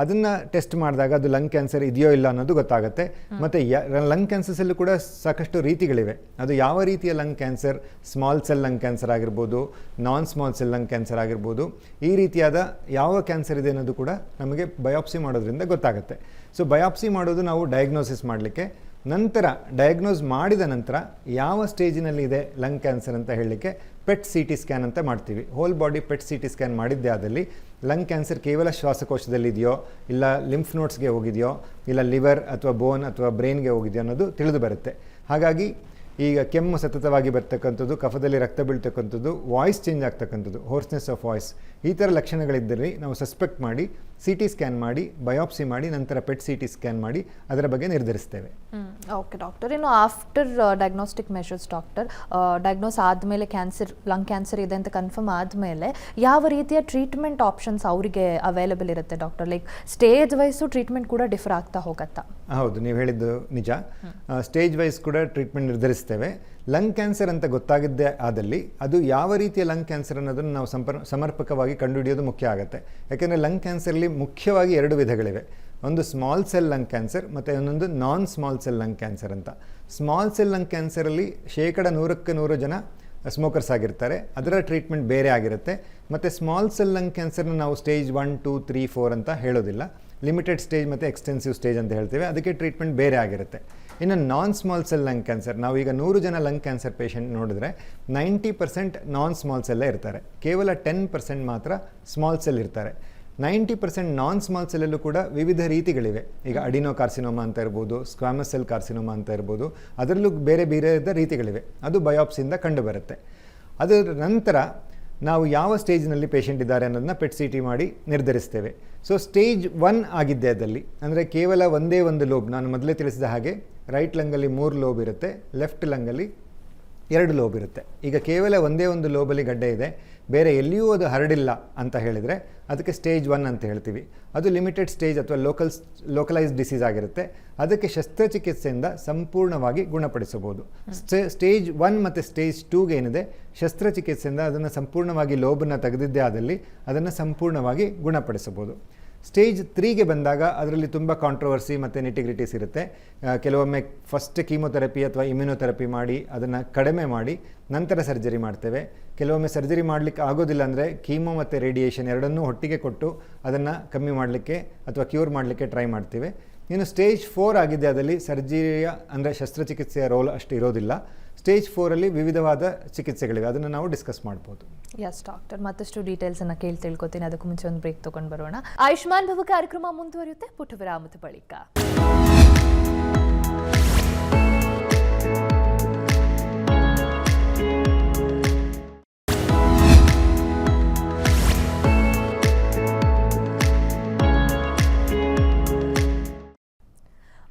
ಅದನ್ನು ಟೆಸ್ಟ್ ಮಾಡಿದಾಗ ಅದು ಲಂಗ್ ಕ್ಯಾನ್ಸರ್ ಇದೆಯೋ ಇಲ್ಲ ಅನ್ನೋದು ಗೊತ್ತಾಗುತ್ತೆ. ಮತ್ತು ಲಂಗ್ ಕ್ಯಾನ್ಸರ್ಸಲ್ಲೂ ಕೂಡ ಸಾಕಷ್ಟು ರೀತಿಗಳಿವೆ. ಅದು ಯಾವ ರೀತಿಯ lung cancer, small cell lung cancer ಆಗಿರ್ಬೋದು, non small cell lung cancer ಆಗಿರ್ಬೋದು, ಈ ರೀತಿಯಾದ ಯಾವ ಕ್ಯಾನ್ಸರ್ ಇದೆ ಅನ್ನೋದು ಕೂಡ ನಮಗೆ ಬಯಾಪ್ಸಿ ಮಾಡೋದ್ರಿಂದ ಗೊತ್ತಾಗುತ್ತೆ. ಸೊ ಬಯಾಪ್ಸಿ ಮಾಡೋದು ನಾವು ಡಯಾಗ್ನೋಸಿಸ್ ಮಾಡಲಿಕ್ಕೆ, ನಂತರ ಡಯಾಗ್ನೋಸ್ ಮಾಡಿದ ನಂತರ ಯಾವ ಸ್ಟೇಜಿನಲ್ಲಿ ಇದೆ ಲಂಗ್ ಕ್ಯಾನ್ಸರ್ ಅಂತ ಹೇಳಲಿಕ್ಕೆ PET CT ಸ್ಕ್ಯಾನ್ ಅಂತ ಮಾಡ್ತೀವಿ. Whole body PET CT scan ಮಾಡಿದ್ದೇ ಆದಲ್ಲಿ ಲಂಗ್ ಕ್ಯಾನ್ಸರ್ ಕೇವಲ ಶ್ವಾಸಕೋಶದಲ್ಲಿದೆಯೋ, ಇಲ್ಲ ಲಿಂಫ್ ನೋಡ್ಸ್ಗೆ ಹೋಗಿದೆಯೋ, ಇಲ್ಲ ಲಿವರ್ ಅಥವಾ ಬೋನ್ ಅಥವಾ ಬ್ರೈನ್ಗೆ ಹೋಗಿದೆಯೋ ಅನ್ನೋದು ತಿಳಿದು ಬರುತ್ತೆ. ಹಾಗಾಗಿ ಈಗ ಕೆಮ್ಮು ಸತತವಾಗಿ ಬರ್ತಕ್ಕಂಥದ್ದು, ಕಫದಲ್ಲಿ ರಕ್ತ ಬೀಳ್ತಕ್ಕಂಥದ್ದು, ವಾಯ್ಸ್ ಚೇಂಜ್ ಆಗ್ತಕ್ಕಂಥದ್ದು, ಹೋರ್ಸ್ನೆಸ್ ಆಫ್ ವಾಯ್ಸ್, ಈ ಥರ ಲಕ್ಷಣಗಳಿದ್ದರೆ ನಾವು ಸಸ್ಪೆಕ್ಟ್ ಮಾಡಿ CT ಸ್ಕ್ಯಾನ್ ಮಾಡಿ, ಬಯಾಪ್ಸಿ ಮಾಡಿ, ನಂತರ PET CT ಸ್ಕ್ಯಾನ್ ಮಾಡಿ ಅದರ ಬಗ್ಗೆ ನಿರ್ಧರಿಸ್ತೇವೆ. ಓಕೆ ಡಾಕ್ಟರ್, ಇನ್ನು after diagnostic measures doctor, diagnose ಆದಮೇಲೆ ಲಂಗ್ ಕ್ಯಾನ್ಸರ್ ಇದೆ ಅಂತ ಕನ್ಫರ್ಮ್ ಆದಮೇಲೆ ಯಾವ ರೀತಿಯ ಟ್ರೀಟ್ಮೆಂಟ್ ಆಪ್ಷನ್ಸ್ ಅವರಿಗೆ ಅವೈಲೇಬಲ್ ಇರುತ್ತೆ doctor? Like stage wise treatment ಕೂಡ ಡಿಫರ್ ಆಗ್ತಾ ಹೋಗುತ್ತಾ? ಹೌದು, ನೀವು ಹೇಳಿದ್ದು ನಿಜ. ಸ್ಟೇಜ್ ವೈಸ್ ಕೂಡ ಟ್ರೀಟ್ಮೆಂಟ್ ನಿರ್ಧರಿಸ್ತೇವೆ. ಲಂಗ್ ಕ್ಯಾನ್ಸರ್ ಅಂತ ಗೊತ್ತಾಗಿದ್ದೇ ಆದಲ್ಲಿ ಅದು ಯಾವ ರೀತಿಯ ಲಂಗ್ ಕ್ಯಾನ್ಸರ್ ಅನ್ನೋದನ್ನು ನಾವು ಸಮರ್ಪಕವಾಗಿ ಕಂಡುಹಿಡಿಯೋದು ಮುಖ್ಯ ಆಗುತ್ತೆ. ಯಾಕೆಂದರೆ ಲಂಗ್ ಕ್ಯಾನ್ಸರ್ಲಿ ಮುಖ್ಯವಾಗಿ 2 ವಿಧಗಳಿವೆ. ಒಂದು ಸ್ಮಾಲ್ ಸೆಲ್ ಲಂಗ್ ಕ್ಯಾನ್ಸರ್ ಮತ್ತು ಇನ್ನೊಂದು ನಾನ್ ಸ್ಮಾಲ್ ಸೆಲ್ ಲಂಗ್ ಕ್ಯಾನ್ಸರ್ ಅಂತ. ಸ್ಮಾಲ್ ಸೆಲ್ ಲಂಗ್ ಕ್ಯಾನ್ಸರಲ್ಲಿ 100% ಜನ ಸ್ಮೋಕರ್ಸ್ ಆಗಿರ್ತಾರೆ, ಅದರ ಟ್ರೀಟ್ಮೆಂಟ್ ಬೇರೆ ಆಗಿರುತ್ತೆ. ಮತ್ತು ಸ್ಮಾಲ್ ಸೆಲ್ ಲಂಗ್ ಕ್ಯಾನ್ಸರ್ನ ನಾವು ಸ್ಟೇಜ್ 1, 2, 3, 4 ಅಂತ ಹೇಳೋದಿಲ್ಲ. ಲಿಮಿಟೆಡ್ ಸ್ಟೇಜ್ ಮತ್ತು ಎಕ್ಸ್ಟೆನ್ಸಿವ್ ಸ್ಟೇಜ್ ಅಂತ ಹೇಳ್ತೇವೆ. ಅದಕ್ಕೆ ಟ್ರೀಟ್ಮೆಂಟ್ ಬೇರೆ ಆಗಿರುತ್ತೆ. ಇನ್ನು ನಾನ್ ಸ್ಮಾಲ್ ಸೆಲ್ ಲಂಗ್ ಕ್ಯಾನ್ಸರ್, ನಾವು ಈಗ 100 ಜನ ಲಂಗ್ ಕ್ಯಾನ್ಸರ್ ಪೇಷಂಟ್ ನೋಡಿದ್ರೆ 90% ನಾನ್ ಸ್ಮಾಲ್ ಸೆಲ್ಲೇ ಇರ್ತಾರೆ, ಕೇವಲ 10% ಮಾತ್ರ ಸ್ಮಾಲ್ ಸೆಲ್ ಇರ್ತಾರೆ. 90% ನಾನ್ ಸ್ಮಾಲ್ ಸೆಲ್ಲಲ್ಲೂ ಕೂಡ ವಿವಿಧ ರೀತಿಗಳಿವೆ. ಈಗ ಅಡಿನೋ ಕಾರ್ಸಿನೋಮಾ ಅಂತ ಇರ್ಬೋದು, ಸ್ಕ್ವಾಮಸ್ ಸೆಲ್ ಕಾರ್ಸಿನೋಮಾ ಅಂತ ಇರ್ಬೋದು, ಅದರಲ್ಲೂ ಬೇರೆ ಬೇರೆ ರೀತಿಗಳಿವೆ. ಅದು ಬಯಾಪ್ಸಿಯಿಂದ ಕಂಡು ಬರುತ್ತೆ. ಅದರ ನಂತರ ನಾವು ಯಾವ ಸ್ಟೇಜ್ನಲ್ಲಿ ಪೇಷಂಟ್ ಇದ್ದಾರೆ ಅನ್ನೋದನ್ನ ಪೆಟ್ ಸಿ ಟಿ ಮಾಡಿ ನಿರ್ಧರಿಸ್ತೇವೆ. ಸೊ ಸ್ಟೇಜ್ 1 ಆಗಿದ್ದೆ ಅದಲ್ಲಿ, ಅಂದರೆ ಕೇವಲ ಒಂದೇ ಒಂದು ಲೋಬ್, ನಾನು ಮೊದಲೇ ತಿಳಿಸಿದ ಹಾಗೆ ರೈಟ್ ಲಂಗಲ್ಲಿ 3 ಲೋಬ್ ಇರುತ್ತೆ, ಲೆಫ್ಟ್ ಲಂಗಲ್ಲಿ 2 ಲೋಬ್ ಇರುತ್ತೆ. ಈಗ ಕೇವಲ ಒಂದೇ ಒಂದು ಲೋಬಲ್ಲಿ ಗಡ್ಡೆ ಇದೆ, ಬೇರೆ ಎಲ್ಲಿಯೂ ಅದು ಹರಡಿಲ್ಲ ಅಂತ ಹೇಳಿದರೆ ಅದಕ್ಕೆ ಸ್ಟೇಜ್ 1 ಅಂತ ಹೇಳ್ತೀವಿ. ಅದು ಲಿಮಿಟೆಡ್ ಸ್ಟೇಜ್ ಅಥವಾ ಲೋಕಲೈಸ್ಡ್ ಡಿಸೀಸ್ ಆಗಿರುತ್ತೆ. ಅದಕ್ಕೆ ಶಸ್ತ್ರಚಿಕಿತ್ಸೆಯಿಂದ ಸಂಪೂರ್ಣವಾಗಿ ಗುಣಪಡಿಸಬಹುದು. ಸ್ಟೇಜ್ 1 ಮತ್ತು ಸ್ಟೇಜ್ 2ಗೆ ಏನಿದೆ, ಶಸ್ತ್ರಚಿಕಿತ್ಸೆಯಿಂದ ಅದನ್ನು ಸಂಪೂರ್ಣವಾಗಿ ಲೋಬನ್ನು ತೆಗೆದಿದ್ದೇ ಆದಲ್ಲಿ ಅದನ್ನು ಸಂಪೂರ್ಣವಾಗಿ ಗುಣಪಡಿಸಬಹುದು. ಸ್ಟೇಜ್ 3ಗೆ ಬಂದಾಗ ಅದರಲ್ಲಿ ತುಂಬ ಕಾಂಟ್ರವರ್ಸಿ ಮತ್ತು ನಿಟಿಗ್ರಿಟೀಸ್ ಇರುತ್ತೆ. ಕೆಲವೊಮ್ಮೆ ಫಸ್ಟ್ ಕೀಮೊಥೆರಪಿ ಅಥವಾ ಇಮ್ಯುನೊಥೆರಪಿ ಮಾಡಿ ಅದನ್ನು ಕಡಿಮೆ ಮಾಡಿ ನಂತರ ಸರ್ಜರಿ ಮಾಡ್ತೇವೆ. ಕೆಲವೊಮ್ಮೆ ಸರ್ಜರಿ ಮಾಡಲಿಕ್ಕೆ ಆಗೋದಿಲ್ಲ ಅಂದರೆ ಕೀಮೋ ಮತ್ತು ರೇಡಿಯೇಷನ್ ಎರಡನ್ನೂ ಒಟ್ಟಿಗೆ ಕೊಟ್ಟು ಅದನ್ನು ಕಮ್ಮಿ ಮಾಡಲಿಕ್ಕೆ ಅಥವಾ ಕ್ಯೂರ್ ಮಾಡಲಿಕ್ಕೆ ಟ್ರೈ ಮಾಡ್ತೀವಿ. ಇನ್ನು ಸ್ಟೇಜ್ 4 ಆಗಿದೆ, ಅದರಲ್ಲಿ ಸರ್ಜರಿಯ ಅಂದರೆ ಶಸ್ತ್ರಚಿಕಿತ್ಸೆಯ ರೋಲ್ ಅಷ್ಟು ಇರೋದಿಲ್ಲ. ಸ್ಟೇಜ್ 4ಅಲ್ಲಿ ವಿವಿಧವಾದ ಚಿಕಿತ್ಸೆಗಳಿವೆ, ಅದನ್ನು ನಾವು ಡಿಸ್ಕಸ್ ಮಾಡ್ಬೋದು. ಎಸ್ ಡಾಕ್ಟರ್, ಮತ್ತಷ್ಟು ಡೀಟೇಲ್ಸನ್ನು ತಿಳ್ಕೊತೀನಿ. ಅದಕ್ಕೂ ಮುಂಚೆ ಒಂದು ಬ್ರೇಕ್ ತೊಗೊಂಡು ಬರೋಣ. ಆಯುಷ್ಮಾನ್ ಭವ ಕಾರ್ಯಕ್ರಮ ಮುಂದುವರಿಯುತ್ತೆ ಪುಟ್ಟ ವಿರಾಮದ ಬಳಿಕ.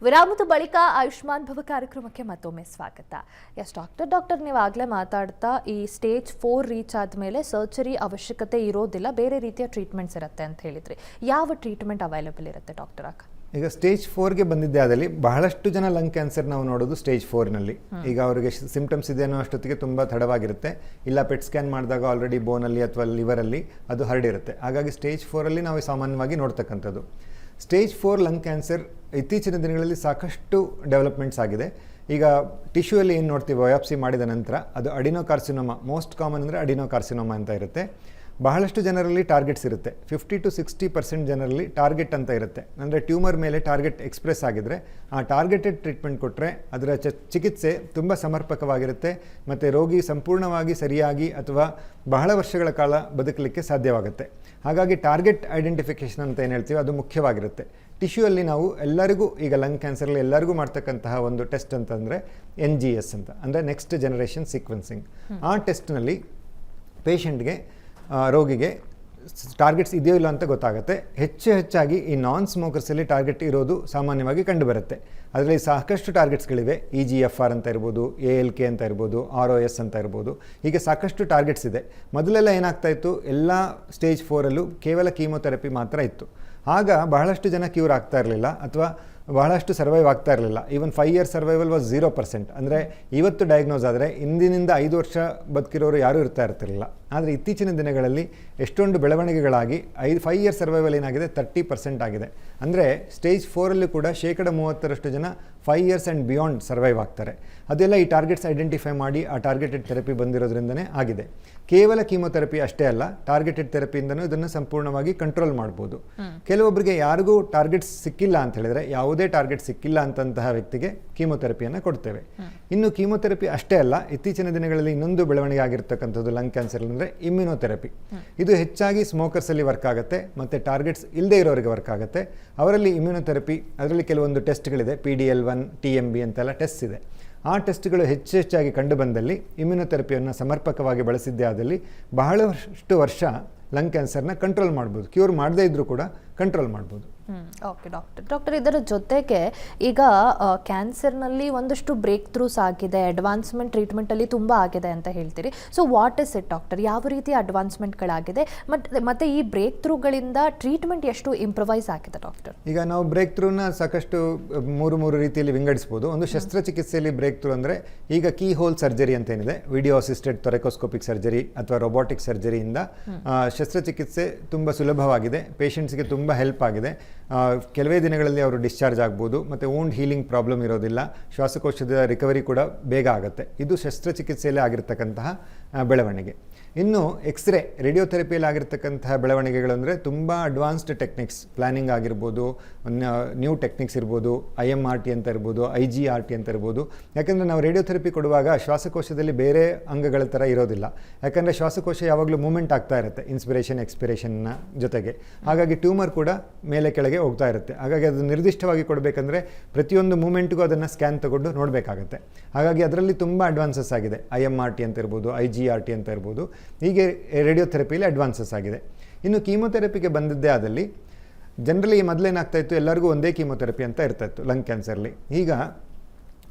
ವಿರಾಮದ ಬಳಿಕ ಆಯುಷ್ಮಾನ್ ಭವ ಕಾರ್ಯಕ್ರಮಕ್ಕೆ ಮತ್ತೊಮ್ಮೆ ಸ್ವಾಗತ. ಎಸ್ ಡಾಕ್ಟರ್, ನೀವು ಆಗಲೇ ಮಾತಾಡ್ತಾ ಈ ಸ್ಟೇಜ್ 4 ರೀಚ್ ಆದಮೇಲೆ ಸರ್ಜರಿ ಅವಶ್ಯಕತೆ ಇರೋದಿಲ್ಲ, ಬೇರೆ ರೀತಿಯ ಟ್ರೀಟ್ಮೆಂಟ್ಸ್ ಇರುತ್ತೆ ಅಂತ ಹೇಳಿದ್ರಿ. ಯಾವ ಟ್ರೀಟ್ಮೆಂಟ್ ಅವೈಲೇಬಲ್ ಇರುತ್ತೆ ಡಾಕ್ಟರ್ ಆಗ? ಈಗ ಸ್ಟೇಜ್ 4ಗೆ ಬಂದಿದ್ದೆ ಆದಲ್ಲಿ ಬಹಳಷ್ಟು ಜನ ಲಂಗ್ ಕ್ಯಾನ್ಸರ್ ನಾವು ನೋಡೋದು ಸ್ಟೇಜ್ 4ನಲ್ಲಿ. ಈಗ ಅವರಿಗೆ ಸಿಂಪ್ಟಮ್ಸ್ ಇದೆ ಅನ್ನೋ ಅಷ್ಟೊತ್ತಿಗೆ ತುಂಬ ತಡವಾಗಿರುತ್ತೆ, ಇಲ್ಲ ಪೆಟ್ ಸ್ಕ್ಯಾನ್ ಮಾಡಿದಾಗ ಆಲ್ರೆಡಿ ಬೋನಲ್ಲಿ ಅಥವಾ ಲಿವರಲ್ಲಿ ಅದು ಹರಡಿರುತ್ತೆ. ಹಾಗಾಗಿ ಸ್ಟೇಜ್ 4ಅಲ್ಲಿ ನಾವು ಸಾಮಾನ್ಯವಾಗಿ ನೋಡ್ತಕ್ಕಂಥದ್ದು. ಸ್ಟೇಜ್ 4 ಲಂಗ್ ಕ್ಯಾನ್ಸರ್ ಇತ್ತೀಚಿನ ದಿನಗಳಲ್ಲಿ ಸಾಕಷ್ಟು ಡೆವಲಪ್ಮೆಂಟ್ಸ್ ಆಗಿದೆ. ಈಗ ಟಿಶ್ಯೂಯಲ್ಲಿ ಏನು ನೋಡ್ತೀವಿ, ಬಯಾಪ್ಸಿ ಮಾಡಿದ ನಂತರ ಅದು ಅಡಿನೋ ಕಾರ್ಸಿನೋಮಾ, ಮೋಸ್ಟ್ ಕಾಮನ್ ಅಂದರೆ ಅಡಿನೋ ಕಾರ್ಸಿನೋಮಾ ಅಂತ ಇರುತ್ತೆ. ಬಹಳಷ್ಟು ಜನರಲ್ಲಿ ಟಾರ್ಗೆಟ್ಸ್ ಇರುತ್ತೆ, 50 to 60% ಜನರಲ್ಲಿ ಟಾರ್ಗೆಟ್ ಅಂತ ಇರುತ್ತೆ. ಅಂದರೆ ಟ್ಯೂಮರ್ ಮೇಲೆ ಟಾರ್ಗೆಟ್ ಎಕ್ಸ್ಪ್ರೆಸ್ ಆಗಿದ್ದರೆ ಆ ಟಾರ್ಗೆಟೆಡ್ ಟ್ರೀಟ್ಮೆಂಟ್ ಕೊಟ್ಟರೆ ಅದರ ಚಿಕಿತ್ಸೆ ತುಂಬ ಸಮರ್ಪಕವಾಗಿರುತ್ತೆ ಮತ್ತು ರೋಗಿ ಸಂಪೂರ್ಣವಾಗಿ ಸರಿಯಾಗಿ ಅಥವಾ ಬಹಳ ವರ್ಷಗಳ ಕಾಲ ಬದುಕಲಿಕ್ಕೆ ಸಾಧ್ಯವಾಗುತ್ತೆ. ಹಾಗಾಗಿ ಟಾರ್ಗೆಟ್ ಐಡೆಂಟಿಫಿಕೇಷನ್ ಅಂತ ಏನು ಹೇಳ್ತೀವಿ ಅದು ಮುಖ್ಯವಾಗಿರುತ್ತೆ. ಟಿಶ್ಯೂಯಲ್ಲಿ ನಾವು ಎಲ್ಲರಿಗೂ, ಈಗ ಲಂಗ್ ಕ್ಯಾನ್ಸರಲ್ಲಿ ಎಲ್ಲರಿಗೂ ಮಾಡ್ತಕ್ಕಂತಹ ಒಂದು ಟೆಸ್ಟ್ ಅಂತಂದರೆ NGS ಅಂತ, ಅಂದರೆ ನೆಕ್ಸ್ಟ್ ಜನರೇಷನ್ ಸೀಕ್ವೆನ್ಸಿಂಗ್. ಆ ಟೆಸ್ಟ್ನಲ್ಲಿ ಪೇಷಂಟ್ಗೆ, ರೋಗಿಗೆ ಟಾರ್ಗೆಟ್ಸ್ ಇದೆಯೋ ಇಲ್ಲ ಅಂತ ಗೊತ್ತಾಗುತ್ತೆ. ಹೆಚ್ಚಾಗಿ ಈ ನಾನ್ ಸ್ಮೋಕರ್ಸಲ್ಲಿ ಟಾರ್ಗೆಟ್ ಇರೋದು ಸಾಮಾನ್ಯವಾಗಿ ಕಂಡುಬರುತ್ತೆ. ಅದರಲ್ಲಿ ಸಾಕಷ್ಟು ಟಾರ್ಗೆಟ್ಸ್ಗಳಿವೆ, EGFR ಅಂತ ಇರ್ಬೋದು, ALK ಅಂತ ಇರ್ಬೋದು, ROS ಅಂತ ಇರ್ಬೋದು, ಹೀಗೆ ಸಾಕಷ್ಟು ಟಾರ್ಗೆಟ್ಸ್ ಇದೆ. ಮೊದಲೆಲ್ಲ ಏನಾಗ್ತಾ ಇತ್ತು, ಎಲ್ಲ ಸ್ಟೇಜ್ 4ಅಲ್ಲೂ ಕೇವಲ ಕೀಮೊಥೆರಪಿ ಮಾತ್ರ ಇತ್ತು. ಆಗ ಬಹಳಷ್ಟು ಜನ ಕ್ಯೂರ್ ಆಗ್ತಾ ಇರಲಿಲ್ಲ ಅಥವಾ ಬಹಳಷ್ಟು ಸರ್ವೈವ್ ಆಗ್ತಾ ಇರಲಿಲ್ಲ. Even 5 year survival was 0%. ಅಂದರೆ ಇವತ್ತು ಡಯಾಗ್ನೋಸ್ ಆದರೆ ಇಂದಿನಿಂದ 5 ವರ್ಷ ಬದುಕಿರೋರು ಯಾರೂ ಇರ್ತಿರಲಿಲ್ಲ. ಆದರೆ ಇತ್ತೀಚಿನ ದಿನಗಳಲ್ಲಿ ಎಷ್ಟೊಂದು ಬೆಳವಣಿಗೆಗಳಾಗಿ 5 year ಸರ್ವೈವಲ್ ಏನಾಗಿದೆ, 30% ಆಗಿದೆ. ಅಂದರೆ ಸ್ಟೇಜ್ 4ಅಲ್ಲಿ ಕೂಡ 30% ಜನ 5 years ಆ್ಯಂಡ್ ಬಿಯಾಂಡ್ ಸರ್ವೈವ್ ಆಗ್ತಾರೆ. ಅದೆಲ್ಲ ಈ ಟಾರ್ಗೆಟ್ಸ್ ಐಡೆಂಟಿಫೈ ಮಾಡಿ ಆ ಟಾರ್ಗೆಟೆಡ್ ಥೆರಪಿ ಬಂದಿರೋದ್ರಿಂದನೇ ಆಗಿದೆ. ಕೇವಲ ಕೀಮೊಥೆರಪಿ ಅಷ್ಟೇ ಅಲ್ಲ, ಟಾರ್ಗೆಟೆಡ್ ಥೆರಪಿಯಿಂದನೂ ಇದನ್ನು ಸಂಪೂರ್ಣವಾಗಿ ಕಂಟ್ರೋಲ್ ಮಾಡ್ಬೋದು. ಕೆಲವೊಬ್ಬರಿಗೆ ಯಾರಿಗೂ ಟಾರ್ಗೆಟ್ಸ್ ಸಿಕ್ಕಿಲ್ಲ ಅಂತ ಹೇಳಿದರೆ, ಯಾವುದೇ ಟಾರ್ಗೆಟ್ ಸಿಕ್ಕಿಲ್ಲ ಅಂತಂತಹ ವ್ಯಕ್ತಿಗೆ ಕೀಮೊಥೆರಪಿಯನ್ನು ಕೊಡ್ತೇವೆ. ಇನ್ನು ಕೀಮೊಥೆರಪಿ ಅಷ್ಟೇ ಅಲ್ಲ, ಇತ್ತೀಚಿನ ದಿನಗಳಲ್ಲಿ ಇನ್ನೊಂದು ಬೆಳವಣಿಗೆ ಆಗಿರ್ತಕ್ಕಂಥದ್ದು ಲಂಗ್ ಕ್ಯಾನ್ಸರ್ ಅಂದರೆ ಇಮ್ಯುನೊಥೆರಪಿ. ಇದು ಹೆಚ್ಚಾಗಿ ಸ್ಮೋಕರ್ಸಲ್ಲಿ ವರ್ಕ್ ಆಗುತ್ತೆ ಮತ್ತು ಟಾರ್ಗೆಟ್ಸ್ ಇಲ್ಲದೆ ಇರೋರಿಗೆ ವರ್ಕ್ ಆಗುತ್ತೆ. ಅವರಲ್ಲಿ ಇಮ್ಯುನೊಥೆರಪಿ, ಅದರಲ್ಲಿ ಕೆಲವೊಂದು ಟೆಸ್ಟ್ಗಳಿದೆ, PD-L1 TMB ಅಂತೆಲ್ಲ ಟೆಸ್ಟ್ ಇದೆ. ಆ ಟೆಸ್ಟ್ಗಳು ಹೆಚ್ಚಾಗಿ ಕಂಡುಬಂದಲ್ಲಿ ಇಮ್ಯುನೊಥೆರಪಿಯನ್ನು ಸಮರ್ಪಕವಾಗಿ ಬಳಸಿದ್ದೇ ಆದಲ್ಲಿ ಬಹಳಷ್ಟು ವರ್ಷ ಲಂಗ್ ಕ್ಯಾನ್ಸರ್ನ ಕಂಟ್ರೋಲ್ ಮಾಡ್ಬೋದು. ಕ್ಯೂರ್ ಮಾಡದೇ ಇದ್ದರೂ ಕೂಡ ಕಂಟ್ರೋಲ್ ಮಾಡ್ಬೋದು. ಓಕೆ ಡಾಕ್ಟರ್, ಇದರ ಜೊತೆಗೆ ಈಗ ಕ್ಯಾನ್ಸರ್ನಲ್ಲಿ ಒಂದಷ್ಟು ಬ್ರೇಕ್ ಥ್ರೂಸ್ ಆಗಿದೆ, ಅಡ್ವಾನ್ಸ್ಮೆಂಟ್ ಟ್ರೀಟ್ಮೆಂಟಲ್ಲಿ ತುಂಬ ಆಗಿದೆ ಅಂತ ಹೇಳ್ತೀರಿ. So what is it doctor? ಯಾವ ರೀತಿಯ ಅಡ್ವಾನ್ಸ್ಮೆಂಟ್ಗಳಾಗಿದೆ ಮತ್ತು ಈ ಬ್ರೇಕ್ ಥ್ರೂಗಳಿಂದ ಟ್ರೀಟ್ಮೆಂಟ್ ಎಷ್ಟು ಇಂಪ್ರವೈಸ್ ಆಗಿದೆ ಡಾಕ್ಟರ್? ಈಗ ನಾವು ಬ್ರೇಕ್ ಥ್ರೂನ ಸಾಕಷ್ಟು ಮೂರು ರೀತಿಯಲ್ಲಿ ವಿಂಗಡಿಸ್ಬೋದು. ಒಂದು ಶಸ್ತ್ರಚಿಕಿತ್ಸೆಯಲ್ಲಿ ಬ್ರೇಕ್ ಥ್ರೂ ಅಂದರೆ ಈಗ ಕೀ ಹೋಲ್ ಸರ್ಜರಿ ಅಂತ ಏನಿದೆ, ವಿಡಿಯೋ ಅಸಿಸ್ಟೆಡ್ ಥೊರೆಕೋಸ್ಕೋಪಿಕ್ ಸರ್ಜರಿ ಅಥವಾ ರೊಬಾಟಿಕ್ ಸರ್ಜರಿಯಿಂದ ಶಸ್ತ್ರಚಿಕಿತ್ಸೆ ತುಂಬ ಸುಲಭವಾಗಿದೆ, ಪೇಷಂಟ್ಸ್ಗೆ ತುಂಬ ಹೆಲ್ಪ್ ಆಗಿದೆ. ಕೆಲವೇ ದಿನಗಳಲ್ಲಿ ಅವರು ಡಿಸ್ಚಾರ್ಜ್ ಆಗ್ಬೋದು ಮತ್ತು ವೂಂಡ್ ಹೀಲಿಂಗ್ ಪ್ರಾಬ್ಲಮ್ ಇರೋದಿಲ್ಲ, ಶ್ವಾಸಕೋಶದ ರಿಕವರಿ ಕೂಡ ಬೇಗ ಆಗುತ್ತೆ. ಇದು ಶಸ್ತ್ರಚಿಕಿತ್ಸೆಯಲ್ಲೇ ಆಗಿರ್ತಕ್ಕಂತಹ ಬೆಳವಣಿಗೆ. ಇನ್ನು ಎಕ್ಸ್ರೇ ರೇಡಿಯೋಥೆರಪಿಯಲ್ಲಿ ಆಗಿರ್ತಕ್ಕಂತಹ ಬೆಳವಣಿಗೆಗಳು ಅಂದರೆ ತುಂಬ ಅಡ್ವಾನ್ಸ್ಡ್ ಟೆಕ್ನಿಕ್ಸ್, ಪ್ಲಾನಿಂಗ್ ಆಗಿರ್ಬೋದು, ನ್ಯೂ ಟೆಕ್ನಿಕ್ಸ್ ಇರ್ಬೋದು, IMRT ಅಂತ ಇರ್ಬೋದು, IGRT ಅಂತ ಇರ್ಬೋದು. ಯಾಕಂದರೆ ನಾವು ರೇಡಿಯೋಥೆರಪಿ ಕೊಡುವಾಗ ಶ್ವಾಸಕೋಶದಲ್ಲಿ ಬೇರೆ ಅಂಗಗಳ ಥರ ಇರೋದಿಲ್ಲ. ಯಾಕಂದರೆ ಶ್ವಾಸಕೋಶ ಯಾವಾಗಲೂ ಮೂಮೆಂಟ್ ಆಗ್ತಾ ಇರುತ್ತೆ, ಇನ್ಸ್ಪಿರೇಷನ್ ಎಕ್ಸ್ಪಿರೇಷನ್ನ ಜೊತೆಗೆ. ಹಾಗಾಗಿ ಟ್ಯೂಮರ್ ಕೂಡ ಮೇಲೆ ಕೆಳಗೆ ಹೋಗ್ತಾ ಇರುತ್ತೆ. ಹಾಗಾಗಿ ಅದು ನಿರ್ದಿಷ್ಟವಾಗಿ ಕೊಡಬೇಕಂದ್ರೆ ಪ್ರತಿಯೊಂದು ಮೂಮೆಂಟ್ಗೂ ಅದನ್ನು ಸ್ಕ್ಯಾನ್ ತಗೊಂಡು ನೋಡಬೇಕಾಗತ್ತೆ. ಹಾಗಾಗಿ ಅದರಲ್ಲಿ ತುಂಬ ಅಡ್ವಾನ್ಸಸ್ ಆಗಿದೆ. IMRT ಅಂತ ಇರ್ಬೋದು, IGRT ಅಂತ ಇರ್ಬೋದು. ಹೀಗೆ ರೇಡಿಯೋಥೆರಪಿಯಲ್ಲಿ ಅಡ್ವಾನ್ಸಸ್ ಆಗಿದೆ. ಇನ್ನು ಕೀಮೊಥೆರಪಿಗೆ ಬಂದಿದ್ದೇ ಆದಲ್ಲಿ ಜನರಲಿ ಮೊದಲೇನಾಗ್ತಾ ಇತ್ತು, ಎಲ್ಲರಿಗೂ ಒಂದೇ ಕೀಮೊಥೆರಪಿ ಅಂತ ಇರ್ತಾಯಿತ್ತು ಲಂಗ್ ಕ್ಯಾನ್ಸರ್ಲಿ. ಈಗ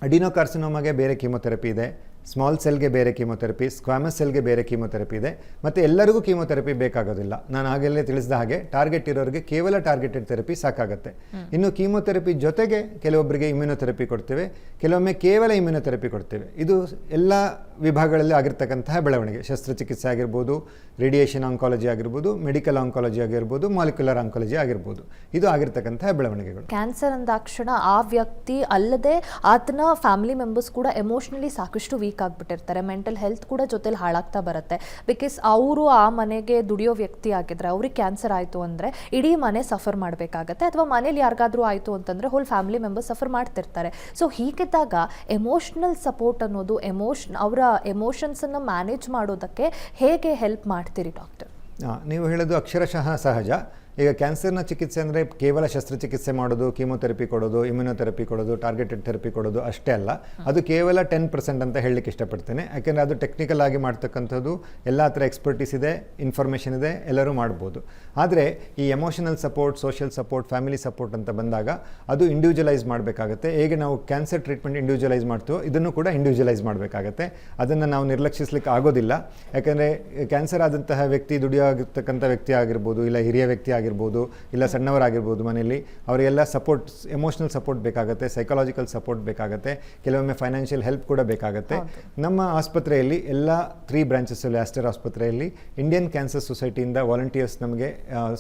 ಅಡಿನೋಕಾರ್ಸಿನೋಮಾಗೆ ಬೇರೆ ಕೀಮೊಥೆರಪಿ ಇದೆ, ಸ್ಮಾಲ್ ಸೆಲ್ಗೆ ಬೇರೆ ಕೀಮೊಥೆರಪಿ, ಸ್ಕ್ವಾಮಸ್ ಸೆಲ್ಗೆ ಬೇರೆ ಕೀಮೊಥೆರಪಿ ಇದೆ. ಮತ್ತು ಎಲ್ಲರಿಗೂ ಕೀಮೊಥೆರಪಿ ಬೇಕಾಗೋದಿಲ್ಲ. ನಾನು ಆಗಲೇ ತಿಳಿಸಿದ ಹಾಗೆ ಟಾರ್ಗೆಟ್ ಇರೋರಿಗೆ ಕೇವಲ ಟಾರ್ಗೆಟೆಡ್ ಥೆರಪಿ ಸಾಕಾಗುತ್ತೆ. ಇನ್ನು ಕೀಮೊಥೆರಪಿ ಜೊತೆಗೆ ಕೆಲವೊಬ್ಬರಿಗೆ ಇಮ್ಯುನೊಥೆರಪಿ ಕೊಡ್ತೇವೆ, ಕೆಲವೊಮ್ಮೆ ಕೇವಲ ಇಮ್ಯುನೊಥೆರಪಿ ಕೊಡ್ತೇವೆ. ಇದು ಎಲ್ಲ ವಿಭಾಗಗಳಲ್ಲಿ ಆಗಿರ್ತಕ್ಕಂತಹ ಬೆಳವಣಿಗೆ. ಶಸ್ತ್ರಚಿಕಿತ್ಸೆ ಆಗಿರ್ಬೋದು, ರೇಡಿಯೇಷನ್ ಆಂಕಾಲಜಿ ಆಗಿರ್ಬೋದು, ಮೆಡಿಕಲ್ ಆಂಕಾಲಜಿ ಆಗಿರ್ಬೋದು, ಮಾಲಿಕ್ಯುಲರ್ ಆಂಕಾಲಜಿ ಆಗಿರ್ಬೋದು. ಇದು ಆಗಿರ್ತಕ್ಕಂತಹ ಬೆಳವಣಿಗೆಗಳು. ಕ್ಯಾನ್ಸರ್ ಅಂದಾಕ್ಷಣ ಆ ವ್ಯಕ್ತಿ ಅಲ್ಲದೆ ಆತನ ಫ್ಯಾಮಿಲಿ ಮೆಂಬರ್ಸ್ ಕೂಡ ಎಮೋಷ್ನಲಿ ಸಾಕಷ್ಟು ವೀಕ್ ಆಗಿಬಿಟ್ಟಿರ್ತಾರೆ. ಮೆಂಟಲ್ ಹೆಲ್ತ್ ಕೂಡ ಜೊತೆಲಿ ಹಾಳಾಗ್ತಾ ಬರುತ್ತೆ. ಬಿಕಾಸ್ ಅವರು ಆ ಮನೆಗೆ ದುಡಿಯೋ ವ್ಯಕ್ತಿ ಆಗಿದ್ರೆ ಅವ್ರಿಗೆ ಕ್ಯಾನ್ಸರ್ ಆಯಿತು ಅಂದರೆ ಇಡೀ ಮನೆ ಸಫರ್ ಮಾಡಬೇಕಾಗತ್ತೆ, ಅಥವಾ ಮನೇಲಿ ಯಾರಿಗಾದ್ರೂ ಆಯಿತು ಅಂತಂದರೆ ಹೋಲ್ ಫ್ಯಾಮಿಲಿ ಮೆಂಬರ್ಸ್ ಸಫರ್ ಮಾಡ್ತಿರ್ತಾರೆ. ಸೊ ಹೀಗಿದ್ದಾಗ ಎಮೋಷ್ನಲ್ ಸಪೋರ್ಟ್ ಅನ್ನೋದು ಅವರ ಎಮೋಷನ್ಸನ್ನು ಮ್ಯಾನೇಜ್ ಮಾಡೋದಕ್ಕೆ ಹೇಗೆ ಹೆಲ್ಪ್ ಮಾಡ್ತೀರಿ ಡಾಕ್ಟರ್? ನೀವು ಹೇಳೋದು ಅಕ್ಷರಶಃ ಸಹಜ. ಈಗ ಕ್ಯಾನ್ಸರ್ನ ಚಿಕಿತ್ಸೆ ಅಂದರೆ ಕೇವಲ ಶಸ್ತ್ರಚಿಕಿತ್ಸೆ ಮಾಡೋದು, ಕೀಮೊಥೆರಪಿ ಕೊಡೋದು, ಇಮ್ಯುನೊಥೆರಪಿ ಕೊಡೋದು, ಟಾರ್ಗೆಟೆಡ್ ಥೆರಪಿ ಕೊಡೋದು ಅಷ್ಟೇ ಅಲ್ಲ. ಅದು ಕೇವಲ 10% ಅಂತ ಹೇಳಲಿಕ್ಕೆ ಇಷ್ಟಪಡ್ತೇನೆ. ಯಾಕೆಂದರೆ ಅದು ಟೆಕ್ನಿಕಲ್ ಆಗಿ ಮಾಡ್ತಕ್ಕಂಥದ್ದು, ಎಲ್ಲ ಥರ ಎಕ್ಸ್ಪರ್ಟೀಸ್ ಇದೆ, ಇನ್ಫಾರ್ಮೇಷನ್ ಇದೆ, ಎಲ್ಲರೂ ಮಾಡ್ಬೋದು. ಆದರೆ ಈ emotional support, social support, family support ಅಂತ ಬಂದಾಗ ಅದು ಇಂಡಿವಿಜುವಲೈಸ್ ಮಾಡಬೇಕಾಗತ್ತೆ. ಹೇಗೆ ನಾವು ಕ್ಯಾನ್ಸರ್ ಟ್ರೀಟ್ಮೆಂಟ್ ಇಂಡಿವಿಜುವಲೈಸ್ ಮಾಡ್ತೀವೋ ಇದನ್ನು ಕೂಡ ಇಂಡಿವಿಜುವಲೈಸ್ ಮಾಡಬೇಕಾಗತ್ತೆ. ಅದನ್ನು ನಾವು ನಿರ್ಲಕ್ಷಿಸಲಿಕ್ಕೆ ಆಗೋದಿಲ್ಲ. ಯಾಕಂದರೆ ಕ್ಯಾನ್ಸರ್ ಆದಂತಹ ವ್ಯಕ್ತಿ ದುಡಿಯೋಗಿರ್ತಕ್ಕಂಥ ವ್ಯಕ್ತಿ ಆಗಿರ್ಬೋದು, ಇಲ್ಲ ಹಿರಿಯ ವ್ಯಕ್ತಿ ಆಗಿರ್ಬೋದು, ಇಲ್ಲ ಸಣ್ಣವರಾಗಿರ್ಬೋದು, ಮನೆಯಲ್ಲಿ ಅವರಿಗೆಲ್ಲ ಸಪೋರ್ಟ್, ಎಮೋಷನಲ್ ಸಪೋರ್ಟ್ ಬೇಕಾಗುತ್ತೆ, ಸೈಕಾಲಜಿಕಲ್ ಸಪೋರ್ಟ್ ಬೇಕಾಗುತ್ತೆ, ಕೆಲವೊಮ್ಮೆ ಫೈನಾನ್ಷಿಯಲ್ ಹೆಲ್ಪ್ ಕೂಡ ಬೇಕಾಗುತ್ತೆ. ನಮ್ಮ ಆಸ್ಪತ್ರೆಯಲ್ಲಿ ಎಲ್ಲ 3 ಬ್ರಾಂಚಸ್ಸಲ್ಲಿ, ಆಸ್ಟರ್ ಆಸ್ಪತ್ರೆಯಲ್ಲಿ ಇಂಡಿಯನ್ ಕ್ಯಾನ್ಸರ್ ಸೊಸೈಟಿಯಿಂದ ವಾಲಂಟಿಯರ್ಸ್ ನಮಗೆ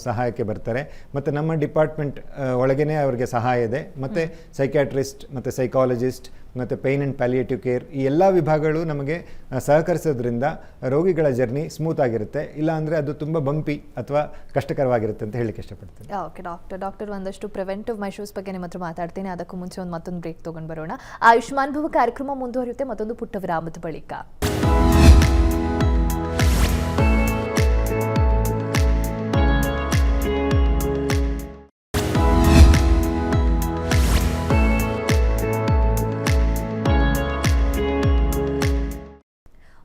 ಸಹಾಯಕ್ಕೆ ಬರ್ತಾರೆ. ಮತ್ತು ನಮ್ಮ ಡಿಪಾರ್ಟ್ಮೆಂಟ್ ಒಳಗೇ ಅವರಿಗೆ ಸಹಾಯ ಇದೆ. ಮತ್ತು ಸೈಕ್ಯಾಟ್ರಿಸ್ಟ್ ಮತ್ತು ಸೈಕಾಲಜಿಸ್ಟ್ ಮತ್ತು ಪೇಯ್ನ್ ಆ್ಯಂಡ್ ಪ್ಯಾಲಿಯೇಟಿವ್ ಕೇರ್, ಈ ಎಲ್ಲ ವಿಭಾಗಗಳು ನಮಗೆ ಸಹಕರಿಸೋದ್ರಿಂದ ರೋಗಿಗಳ ಜರ್ನಿ ಸ್ಮೂತ್ ಆಗಿರುತ್ತೆ. ಇಲ್ಲ ಅಂದರೆ ಅದು ತುಂಬ ಬಂಪಿ ಅಥವಾ ಕಷ್ಟಕರವಾಗಿರುತ್ತೆ ಅಂತ ಹೇಳಲಿಕ್ಕೆ ಇಷ್ಟಪಡ್ತೀನಿ. ಓಕೆ ಡಾಕ್ಟರ್ ಒಂದಷ್ಟು ಪ್ರಿವೆಂಟಿವ್ ಮೆಷರ್ಸ್ ಬಗ್ಗೆ ನಿಮ್ಮ ಹತ್ರ ಮಾತಾಡ್ತೀನಿ. ಅದಕ್ಕೂ ಮುಂಚೆ ಮತ್ತೊಂದು ಬ್ರೇಕ್ ತೊಗೊಂಡು ಬರೋಣ. ಆಯುಷ್ಮಾನ್ ಭವ ಕಾರ್ಯಕ್ರಮ ಮುಂದುವರಿಯುತ್ತೆ ಮತ್ತೊಂದು ಪುಟ್ಟ ವಿರಾಮದ ಬಳಿಕ.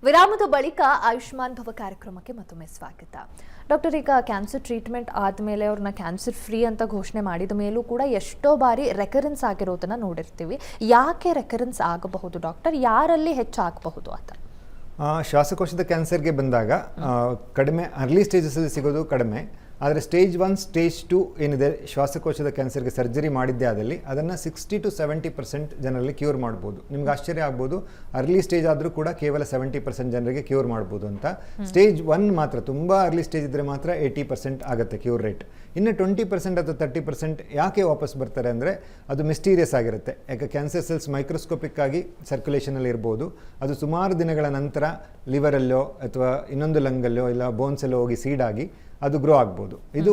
ವಿರಾಮದ ಬಳಿಕ ಆಯುಷ್ಮಾನ್ ಭವ ಕಾರ್ಯಕ್ರಮಕ್ಕೆ ಮತ್ತೊಮ್ಮೆ ಸ್ವಾಗತ. ಡಾಕ್ಟರ್, ಈಗ ಕ್ಯಾನ್ಸರ್ ಟ್ರೀಟ್ಮೆಂಟ್ ಆದಮೇಲೆ ಅವ್ರನ್ನ ಕ್ಯಾನ್ಸರ್ ಫ್ರೀ ಅಂತ ಘೋಷಣೆ ಮಾಡಿದ ಮೇಲೂ ಕೂಡ ಎಷ್ಟೋ ಬಾರಿ ರೆಕರೆನ್ಸ್ ಆಗಿರೋದನ್ನ ನೋಡಿರ್ತೀವಿ. ಯಾಕೆ ರೆಕರೆನ್ಸ್ ಆಗಬಹುದು ಡಾಕ್ಟರ್? ಯಾರಲ್ಲಿ ಹೆಚ್ಚಾಗಬಹುದು ಅಂತ? ಶ್ವಾಸಕೋಶದ ಕ್ಯಾನ್ಸರ್ಗೆ ಬಂದಾಗ ಕಡಿಮೆ ಅರ್ಲಿ ಸ್ಟೇಜಸಲ್ಲಿ ಸಿಗೋದು ಕಡಿಮೆ. ಆದರೆ ಸ್ಟೇಜ್ 1, ಸ್ಟೇಜ್ 2 ಏನಿದೆ, ಶ್ವಾಸಕೋಶದ ಕ್ಯಾನ್ಸರ್ಗೆ ಸರ್ಜರಿ ಮಾಡಿದ್ದೇ ಆದಲ್ಲಿ ಅದನ್ನು 60 to 70% ಜನರಲ್ಲಿ ಕ್ಯೂರ್ ಮಾಡ್ಬೋದು. ನಿಮ್ಗೆ ಆಶ್ಚರ್ಯ ಆಗ್ಬೋದು, ಅರ್ಲಿ ಸ್ಟೇಜ್ ಆದರೂ ಕೂಡ ಕೇವಲ 70% ಜನರಿಗೆ ಕ್ಯೂರ್ ಮಾಡ್ಬೋದು ಅಂತ. ಸ್ಟೇಜ್ 1 ಮಾತ್ರ, ತುಂಬ ಅರ್ಲಿ ಸ್ಟೇಜ್ ಇದ್ದರೆ ಮಾತ್ರ 80% ಆಗುತ್ತೆ ಕ್ಯೂರ್ ರೇಟ್. ಇನ್ನು 20% ಅಥವಾ 30% ಯಾಕೆ ವಾಪಸ್ ಬರ್ತಾರೆ ಅಂದರೆ ಅದು ಮಿಸ್ಟೀರಿಯಸ್ ಆಗಿರುತ್ತೆ. ಯಾಕೆ ಕ್ಯಾನ್ಸರ್ ಸೆಲ್ಸ್ ಮೈಕ್ರೋಸ್ಕೋಪಿಕ್ ಆಗಿ ಸರ್ಕ್ಯುಲೇಷನಲ್ಲಿ ಇರ್ಬೋದು. ಅದು ಸುಮಾರು ದಿನಗಳ ನಂತರ ಲಿವರಲ್ಲೋ ಅಥವಾ ಇನ್ನೊಂದು ಲಂಗಲ್ಲೋ ಇಲ್ಲ ಬೋನ್ಸಲ್ಲೋ ಹೋಗಿ ಸೀಡಾಗಿ ಅದು ಗ್ರೋ ಆಗ್ಬೋದು. ಇದು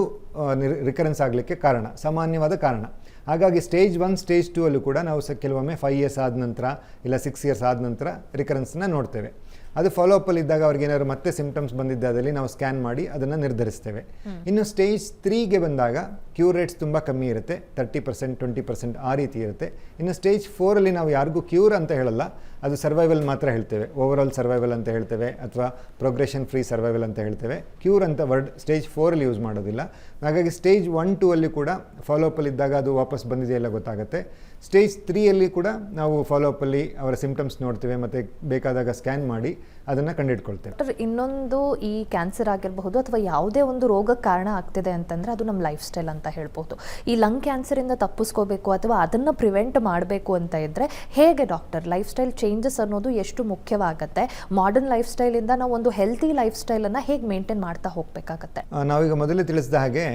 ರಿಕರೆನ್ಸ್ ಆಗಲಿಕ್ಕೆ ಕಾರಣ, ಸಾಮಾನ್ಯವಾದ ಕಾರಣ. ಹಾಗಾಗಿ ಸ್ಟೇಜ್ 1, ಸ್ಟೇಜ್ 2 ಅಲ್ಲೂ ಕೂಡ ನಾವು ಕೆಲವೊಮ್ಮೆ 5 years ಆದ ನಂತರ ಇಲ್ಲ 6 years ಆದ ನಂತರ ರಿಕರೆನ್ಸ್ನ ನೋಡ್ತೇವೆ. ಅದು ಫಾಲೋಅಪ್ಪಲ್ಲಿ ಇದ್ದಾಗ ಅವ್ರಿಗೆ ಏನಾದ್ರು ಮತ್ತೆ ಸಿಂಪ್ಟಮ್ಸ್ ಬಂದಿದ್ದಾದಲ್ಲಿ ನಾವು ಸ್ಕ್ಯಾನ್ ಮಾಡಿ ಅದನ್ನು ನಿರ್ಧರಿಸ್ತೇವೆ. ಇನ್ನು ಸ್ಟೇಜ್ 3ಗೆ ಬಂದಾಗ ಕ್ಯೂರ್ ರೇಟ್ಸ್ ತುಂಬ ಕಮ್ಮಿ ಇರುತ್ತೆ, 30%, 20% ಆ ರೀತಿ ಇರುತ್ತೆ. ಇನ್ನು ಸ್ಟೇಜ್ 4ಅಲ್ಲಿ ನಾವು ಯಾರಿಗೂ ಕ್ಯೂರ್ ಅಂತ ಹೇಳಲ್ಲ, ಅದು ಸರ್ವೈವಲ್ ಮಾತ್ರ ಹೇಳ್ತೇವೆ. ಓವರಾಲ್ ಸರ್ವೈವಲ್ ಅಂತ ಹೇಳ್ತೇವೆ ಅಥವಾ ಪ್ರೋಗ್ರೆಷನ್ ಫ್ರೀ ಸರ್ವೈವಲ್ ಅಂತ ಹೇಳ್ತೇವೆ. ಕ್ಯೂರ್ ಅಂತ ವರ್ಡ್ ಸ್ಟೇಜ್ 4ಅಲ್ಲಿ ಯೂಸ್ ಮಾಡೋದಿಲ್ಲ. ಹಾಗಾಗಿ ಸ್ಟೇಜ್ 1, 2 ಅಲ್ಲಿ ಕೂಡ ಫಾಲೋಅಪ್ಪಲ್ಲಿ ಇದ್ದಾಗ ಅದು ವಾಪಸ್ ಬಂದಿದೆಯಲ್ಲ ಗೊತ್ತಾಗುತ್ತೆ. ಸ್ಟೇಜ್ 3ಅಲ್ಲಿ ಕೂಡ ನಾವು ಫಾಲೋಅಪ್ಪಲ್ಲಿ ಅವರ ಸಿಂಪ್ಟಮ್ಸ್ ನೋಡ್ತೇವೆ ಮತ್ತು ಬೇಕಾದಾಗ ಸ್ಕ್ಯಾನ್ ಮಾಡಿ ಅದನ್ನು ಕಂಡುಹಿಡ್ಕೊಳ್ತೇವೆ. ಡಾಕ್ಟರ್, ಇನ್ನೊಂದು ಈ ಕ್ಯಾನ್ಸರ್ ಆಗಿರಬಹುದು ಅಥವಾ ಯಾವುದೇ ಒಂದು ರೋಗಕ್ಕೆ ಕಾರಣ ಆಗ್ತಿದೆ ಅಂತಂದರೆ ಅದು ನಮ್ಮ ಲೈಫ್ ಸ್ಟೈಲ್ ಅಂತ ಹೇಳ್ಬೋದು. ಈ ಲಂಗ್ ಕ್ಯಾನ್ಸರಿಂದ ತಪ್ಪಿಸ್ಕೋಬೇಕು ಅಥವಾ ಅದನ್ನು ಪ್ರಿವೆಂಟ್ ಮಾಡಬೇಕು ಅಂತ ಇದ್ದರೆ ಹೇಗೆ ಡಾಕ್ಟರ್? ಲೈಫ್ ಸ್ಟೈಲ್ ಚೇಂಜಸ್ ಅನ್ನೋದು ಎಷ್ಟು ಮುಖ್ಯವಾಗುತ್ತೆ? ಮಾಡರ್ನ್ ಲೈಫ್ ಸ್ಟೈಲಿಂದ ನಾವು ಒಂದು ಹೆಲ್ತಿ ಲೈಫ್ ಸ್ಟೈಲನ್ನು ಹೇಗೆ ಮೇಂಟೈನ್ ಮಾಡ್ತಾ ಹೋಗಬೇಕಾಗತ್ತೆ? ನಾವೀಗ ಮೊದಲೇ ತಿಳಿಸಿದ ಹಾಗೆ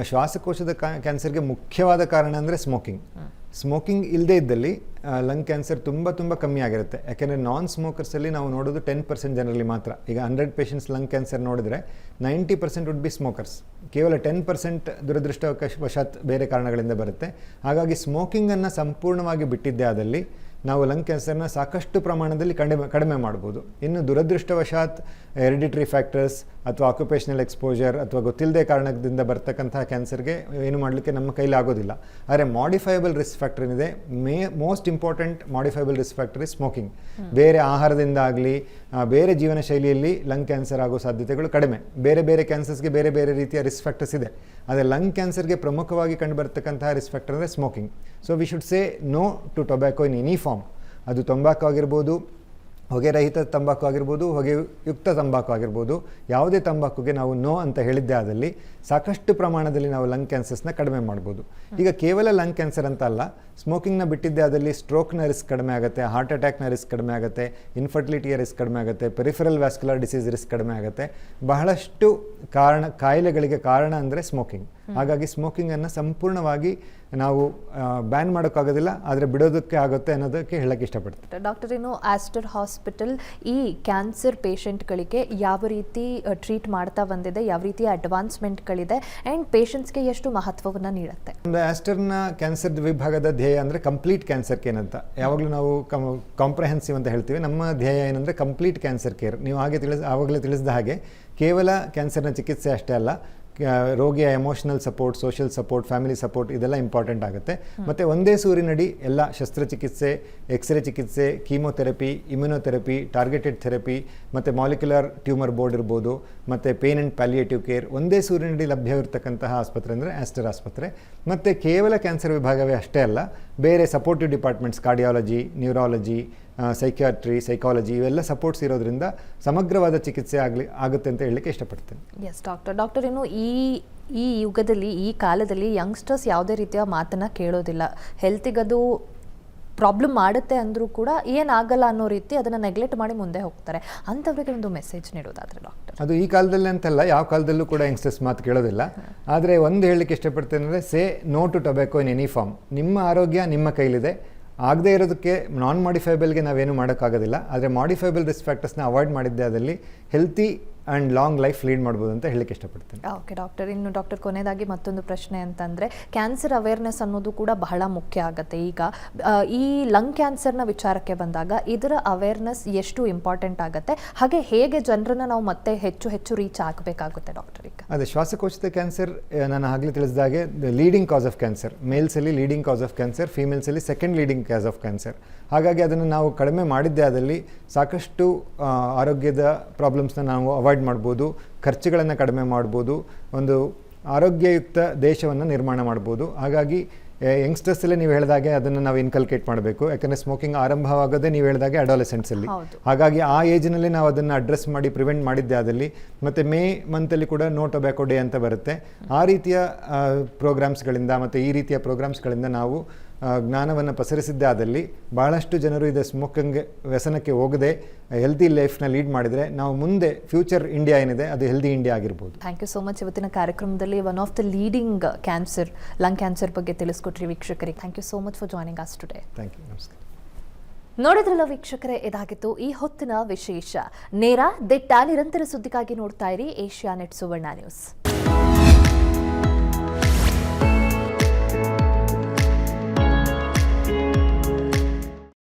ಶ್ವಾಸಕೋಶದ ಕ್ಯಾನ್ಸರ್ಗೆ ಮುಖ್ಯವಾದ ಕಾರಣ ಅಂದರೆ ಸ್ಮೋಕಿಂಗ್. ಸ್ಮೋಕಿಂಗ್ ಇಲ್ಲದೇ ಇದ್ದಲ್ಲಿ ಲಂಗ್ ಕ್ಯಾನ್ಸರ್ ತುಂಬ ಕಮ್ಮಿ ಆಗಿರುತ್ತೆ. ಯಾಕೆಂದರೆ ನಾನ್ ಸ್ಮೋಕರ್ಸಲ್ಲಿ ನಾವು ನೋಡೋದು 10% ಜನರಲ್ಲಿ ಮಾತ್ರ. ಈಗ 100 ಪೇಷಂಟ್ಸ್ ಲಂಗ್ ಕ್ಯಾನ್ಸರ್ ನೋಡಿದ್ರೆ 90% ವುಡ್ ಬಿ ಸ್ಮೋಕರ್ಸ್. ಕೇವಲ 10% ದುರದೃಷ್ಟವಶಾತ್ ಬೇರೆ ಕಾರಣಗಳಿಂದ ಬರುತ್ತೆ. ಹಾಗಾಗಿ ಸ್ಮೋಕಿಂಗನ್ನು ಸಂಪೂರ್ಣವಾಗಿ ಬಿಟ್ಟಿದ್ದೇ ಆದಲ್ಲಿ ನಾವು ಲಂಗ್ ಕ್ಯಾನ್ಸರ್ನ ಸಾಕಷ್ಟು ಪ್ರಮಾಣದಲ್ಲಿ ಕಡಿಮೆ ಮಾಡ್ಬೋದು. ಇನ್ನು ದುರದೃಷ್ಟವಶಾತ್ ಹೆರಿಡಿಟ್ರಿ ಫ್ಯಾಕ್ಟರ್ಸ್ ಅಥವಾ ಆಕ್ಯುಪೇಷನಲ್ ಎಕ್ಸ್ಪೋಜರ್ ಅಥವಾ ಗೊತ್ತಿಲ್ಲದೆ ಕಾರಣದಿಂದ ಬರ್ತಕ್ಕಂತಹ ಕ್ಯಾನ್ಸರ್ಗೆ ಏನು ಮಾಡಲಿಕ್ಕೆ ನಮ್ಮ ಕೈಲಿ ಆಗೋದಿಲ್ಲ. ಆದರೆ ಮಾಡಿಫೈಬಲ್ ರಿಸ್ಕ್ ಫ್ಯಾಕ್ಟರ್ ಏನಿದೆ, most important modifiable risk factor is smoking. ಬೇರೆ ಆಹಾರದಿಂದ ಆಗಲಿ ಬೇರೆ ಜೀವನ ಶೈಲಿಯಲ್ಲಿ ಲಂಗ್ ಕ್ಯಾನ್ಸರ್ ಆಗೋ ಸಾಧ್ಯತೆಗಳು ಕಡಿಮೆ. ಬೇರೆ ಕ್ಯಾನ್ಸರ್ಸ್ಗೆ ಬೇರೆ ರೀತಿಯ ರಿಸ್ಕ್ ಫ್ಯಾಕ್ಟರ್ಸ್ ಇದೆ. ಆದರೆ ಲಂಗ್ ಕ್ಯಾನ್ಸರ್ಗೆ ಪ್ರಮುಖವಾಗಿ ಕಂಡುಬರ್ತಕ್ಕಂತಹ ರಿಸ್ಕ್ ಫ್ಯಾಕ್ಟರ್ ಅಂದರೆ smoking. So we should say no to tobacco in any form. ಅದು ತಂಬಾಕು ಆಗಿರ್ಬೋದು, ಹೊಗೆ ರಹಿತ ತಂಬಾಕು ಆಗಿರ್ಬೋದು, ಹೊಗೆಯುಕ್ತ ತಂಬಾಕು ಆಗಿರ್ಬೋದು, ಯಾವುದೇ ತಂಬಾಕುಗೆ ನಾವು ನೋ ಅಂತ ಹೇಳಿದ್ದೇ ಆದಲ್ಲಿ ಸಾಕಷ್ಟು ಪ್ರಮಾಣದಲ್ಲಿ ನಾವು ಲಂಗ್ ಕ್ಯಾನ್ಸರ್ಸ್ನ ಕಡಿಮೆ ಮಾಡ್ಬೋದು. ಈಗ ಕೇವಲ ಲಂಗ್ ಕ್ಯಾನ್ಸರ್ ಅಂತ ಅಲ್ಲ, ಸ್ಮೋಕಿಂಗ್ನ ಬಿಟ್ಟಿದ್ದೇ ಆದಲ್ಲಿ ಸ್ಟ್ರೋಕ್ನ ರಿಸ್ಕ್ ಕಡಿಮೆ ಆಗುತ್ತೆ, ಹಾರ್ಟ್ ಅಟ್ಯಾಕ್ನ ರಿಸ್ಕ್ ಕಡಿಮೆ ಆಗುತ್ತೆ, ಇನ್ಫರ್ಟಿಲಿಟಿಯ ರಿಸ್ಕ್ ಕಡಿಮೆ ಆಗುತ್ತೆ, ಪೆರಿಫರಲ್ ವ್ಯಾಸ್ಕ್ಯುಲರ್ ಡಿಸೀಸ್ ರಿಸ್ಕ್ ಕಡಿಮೆ ಆಗುತ್ತೆ. ಬಹಳಷ್ಟು ಕಾಯಿಲೆಗಳಿಗೆ ಕಾರಣ ಅಂದರೆ ಸ್ಮೋಕಿಂಗ್. ಹಾಗಾಗಿ ಸ್ಮೋಕಿಂಗನ್ನು ಸಂಪೂರ್ಣವಾಗಿ ನಾವು ಬ್ಯಾನ್ ಮಾಡೋಕ್ಕಾಗೋದಿಲ್ಲ, ಆದರೆ ಬಿಡೋದಕ್ಕೆ ಆಗುತ್ತೆ ಅನ್ನೋದಕ್ಕೆ ಹೇಳಕ್ಕೆ ಇಷ್ಟಪಡ್ತೀನಿ. ಡಾಕ್ಟರ್, ಇನ್ನು ಆಸ್ಟರ್ ಹಾಸ್ಪಿಟಲ್ ಈ ಕ್ಯಾನ್ಸರ್ ಪೇಷಂಟ್ಗಳಿಗೆ ಯಾವ ರೀತಿ ಟ್ರೀಟ್ ಮಾಡ್ತಾ ಬಂದಿದೆ, ಯಾವ ರೀತಿಯ ಅಡ್ವಾನ್ಸ್ಮೆಂಟ್ಗಳಿದೆ ಆ್ಯಂಡ್ ಪೇಷಂಟ್ಸ್ಗೆ ಎಷ್ಟು ಮಹತ್ವವನ್ನು ನೀಡುತ್ತೆ? ಆಸ್ಟರ್ನ ಕ್ಯಾನ್ಸರ್ ವಿಭಾಗದ ಧ್ಯೇಯ ಅಂದರೆ ಕಂಪ್ಲೀಟ್ ಕ್ಯಾನ್ಸರ್ ಕೇರ್ ಅಂತ. ಯಾವಾಗಲೂ ನಾವು ಕಾಂಪ್ರಹೆನ್ಸಿವ್ ಅಂತ ಹೇಳ್ತೀವಿ. ನಮ್ಮ ಧ್ಯೇಯ ಏನಂದರೆ ಕಂಪ್ಲೀಟ್ ಕ್ಯಾನ್ಸರ್ ಕೇರ್. ನೀವು ಆವಾಗಲೇ ತಿಳಿಸಿದ ಹಾಗೆ ಕೇವಲ ಕ್ಯಾನ್ಸರ್ನ ಚಿಕಿತ್ಸೆ ಅಷ್ಟೇ ಅಲ್ಲ, ರೋಗಿಯ emotional support, social support, family support ಇದೆಲ್ಲ ಇಂಪಾರ್ಟೆಂಟ್ ಆಗುತ್ತೆ. ಮತ್ತು ಒಂದೇ ಸೂರಿನಡಿ ಎಲ್ಲ ಶಸ್ತ್ರಚಿಕಿತ್ಸೆ, ಎಕ್ಸ್ರೇ ಚಿಕಿತ್ಸೆ, ಕೀಮೋಥೆರಪಿ, ಇಮ್ಯುನೋಥೆರಪಿ, ಟಾರ್ಗೆಟೆಡ್ ಥೆರಪಿ ಮತ್ತು ಮಾಲಿಕ್ಯುಲರ್ ಟ್ಯೂಮರ್ ಬೋರ್ಡ್ ಇರ್ಬೋದು, ಮತ್ತು ಪೇನ್ ಆ್ಯಂಡ್ ಪ್ಯಾಲಿಯೇಟಿವ್ ಕೇರ್ ಒಂದೇ ಸೂರಿನಡಿ ಲಭ್ಯವಿರತಕ್ಕಂತಹ ಆಸ್ಪತ್ರೆ ಅಂದರೆ ಆಸ್ಟರ್ ಆಸ್ಪತ್ರೆ. ಮತ್ತು ಕೇವಲ ಕ್ಯಾನ್ಸರ್ ವಿಭಾಗವೇ ಅಷ್ಟೇ ಅಲ್ಲ, ಬೇರೆ supportive departments, cardiology, neurology, psychiatry, psychology ಇವೆಲ್ಲ ಸಪೋರ್ಟ್ಸ್ ಇರೋದ್ರಿಂದ ಸಮಗ್ರವಾದ ಚಿಕಿತ್ಸೆ ಆಗುತ್ತೆ ಅಂತ ಹೇಳಲಿಕ್ಕೆ ಇಷ್ಟಪಡ್ತೇನೆ. ಎಸ್ ಡಾಕ್ಟರ್, ಇನ್ನು ಈ ಯುಗದಲ್ಲಿ, ಈ ಕಾಲದಲ್ಲಿ ಯಂಗ್ಸ್ಟರ್ಸ್ ಯಾವುದೇ ರೀತಿಯ ಮಾತನ್ನು ಕೇಳೋದಿಲ್ಲ. ಹೆಲ್ತಿಗದು ಪ್ರಾಬ್ಲಮ್ ಮಾಡುತ್ತೆ ಅಂದರೂ ಕೂಡ ಏನಾಗಲ್ಲ ಅನ್ನೋ ರೀತಿ ಅದನ್ನು ನೆಗ್ಲೆಕ್ಟ್ ಮಾಡಿ ಮುಂದೆ ಹೋಗ್ತಾರೆ. ಅಂಥವ್ರಿಗೆ ಒಂದು ಮೆಸೇಜ್ ನೀಡೋದಾದರೆ ಡಾಕ್ಟರ್? ಅದು ಈ ಕಾಲದಲ್ಲಿ ಅಂತಲ್ಲ, ಯಾವ ಕಾಲದಲ್ಲೂ ಕೂಡ ಯಂಗ್ಸ್ಟರ್ಸ್ ಮಾತು ಕೇಳೋದಿಲ್ಲ. ಆದರೆ ಒಂದು ಹೇಳಲಿಕ್ಕೆ ಇಷ್ಟಪಡ್ತೇನೆ ಅಂದರೆ, say no to tobacco in any form. ನಿಮ್ಮ ಆರೋಗ್ಯ ನಿಮ್ಮ ಕೈಲಿದೆ. ಆಗದೇ ಇರೋದಕ್ಕೆ ನಾನ್ ಮಾಡಿಫೈಬಲ್ಗೆ ನಾವೇನು ಮಾಡೋಕ್ಕಾಗೋದಿಲ್ಲ. ಆದರೆ ಮಾಡಿಫೈಬಲ್ ರಿಸ್ಕ್ ಫ್ಯಾಕ್ಟರ್ಸ್ನ ಅವಾಯ್ಡ್ ಮಾಡಿದ್ದೆ ಆದಲ್ಲಿ healthy and long life lead ಮಾಡ್ಬೋದು ಅಂತ ಹೇಳಲಿಕ್ಕೆ ಇಷ್ಟಪಡ್ತೀನಿ. ಓಕೆ ಡಾಕ್ಟರ್, ಇನ್ನು ಡಾಕ್ಟರ್ ಕೊನೆಯದಾಗಿ ಮತ್ತೊಂದು ಪ್ರಶ್ನೆ ಅಂತಂದರೆ, ಕ್ಯಾನ್ಸರ್ ಅವೇರ್ನೆಸ್ ಅನ್ನೋದು ಕೂಡ ಬಹಳ ಮುಖ್ಯ ಆಗುತ್ತೆ. ಈಗ ಈ ಲಂಗ್ ಕ್ಯಾನ್ಸರ್ನ ವಿಚಾರಕ್ಕೆ ಬಂದಾಗ ಇದರ ಅವೇರ್ನೆಸ್ ಎಷ್ಟು ಇಂಪಾರ್ಟೆಂಟ್ ಆಗುತ್ತೆ, ಹಾಗೆ ಹೇಗೆ ಜನರನ್ನು ನಾವು ಮತ್ತೆ ಹೆಚ್ಚು ರೀಚ್ ಆಗಬೇಕಾಗುತ್ತೆ ಡಾಕ್ಟರ್? ಈಗ ಅದೇ ಶ್ವಾಸಕೋಶದ ಕ್ಯಾನ್ಸರ್ ನಾನು ಆಗಲೇ ತಿಳಿಸಿದಾಗೆ ಲೀಡಿಂಗ್ ಕಾಸ್ ಆಫ್ ಕ್ಯಾನ್ಸರ್. ಮೇಲ್ಸಲ್ಲಿ ಲೀಡಿಂಗ್ ಕಾಸ್ ಆಫ್ ಕ್ಯಾನ್ಸರ್, ಫೀಮೇಲ್ಸಲ್ಲಿ second leading cause of cancer. ಹಾಗಾಗಿ ಅದನ್ನು ನಾವು ಕಡಿಮೆ ಮಾಡಿದ್ದೇ ಆದಲ್ಲಿ ಸಾಕಷ್ಟು ಆರೋಗ್ಯದ ಪ್ರಾಬ್ಲಮ್ಸ್ನ ನಾವು ಅವಾಯ್ಡ್ ಮಾಡ್ಬೋದು, ಖರ್ಚುಗಳನ್ನು ಕಡಿಮೆ ಮಾಡ್ಬೋದು, ಒಂದು ಆರೋಗ್ಯಯುಕ್ತ ದೇಶವನ್ನು ನಿರ್ಮಾಣ ಮಾಡ್ಬೋದು. ಹಾಗಾಗಿ ಯಂಗ್ಸ್ಟರ್ಸಲ್ಲೇ ನೀವು ಹೇಳಿದಾಗೆ ಅದನ್ನು ನಾವು ಇನ್ಕಲ್ಕೇಟ್ ಮಾಡಬೇಕು. ಯಾಕಂದರೆ ಸ್ಮೋಕಿಂಗ್ ಆರಂಭವಾಗೋದೇ ನೀವು ಹೇಳಿದಾಗೆ ಅಡಾಲೆಸೆಂಟ್ಸಲ್ಲಿ. ಹಾಗಾಗಿ ಆ ಏಜ್ನಲ್ಲಿ ನಾವು ಅದನ್ನು ಅಡ್ರೆಸ್ ಮಾಡಿ ಪ್ರಿವೆಂಟ್ ಮಾಡಿದ್ದೆ ಆದಲ್ಲಿ, ಮತ್ತು ಮೇ ಮಂತಲ್ಲಿ ಕೂಡ ನೋ ಟೊಬ್ಯಾಕೊ ಡೇ ಅಂತ ಬರುತ್ತೆ. ಆ ರೀತಿಯ ಪ್ರೋಗ್ರಾಮ್ಸ್ಗಳಿಂದ ಮತ್ತು ಈ ರೀತಿಯ ಪ್ರೋಗ್ರಾಮ್ಸ್ಗಳಿಂದ ನಾವು ಜ್ಞಾನವನ್ನು ಪಸರಿಸಿದ್ದೇ ಆದಲ್ಲಿ ಬಹಳಷ್ಟು ಜನರು ಇದು ಸ್ಮೋಕಿಂಗ್ ವ್ಯಸನಕ್ಕೆ ಹೋಗದೆ ಹೆಲ್ತಿ ಲೈಫ್ನ ಲೀಡ್ ಮಾಡಿದರೆ ನಾವು ಮುಂದೆ ಫ್ಯೂಚರ್ ಇಂಡಿಯಾ ಏನಿದೆ ಅದು ಹೆಲ್ದಿ ಇಂಡಿಯಾ ಆಗಿರ್ಬೋದು. Thank you so much. ಇವತ್ತಿನ ಕಾರ್ಯಕ್ರಮದಲ್ಲಿ one of the leading cancer, lung cancer ಬಗ್ಗೆ ತಿಳಿಸ್ಕೊಟ್ರಿ ವೀಕ್ಷಕರಿಗೆ. Thank you so much for joining us today. Thank you. ನಮಸ್ಕಾರ. ನೋಡಿದ್ರಲ್ಲ ವೀಕ್ಷಕರೇ, ಇದಾಗಿತ್ತು ಈ ಹೊತ್ತಿನ ವಿಶೇಷ. ನೇರ ದಿಟ್ಟ ನಿರಂತರ ಸುದ್ದಿಗಾಗಿ ನೋಡ್ತಾ ಇರಿ ಏಷ್ಯಾನೆಟ್ ಸುವರ್ಣ ನ್ಯೂಸ್.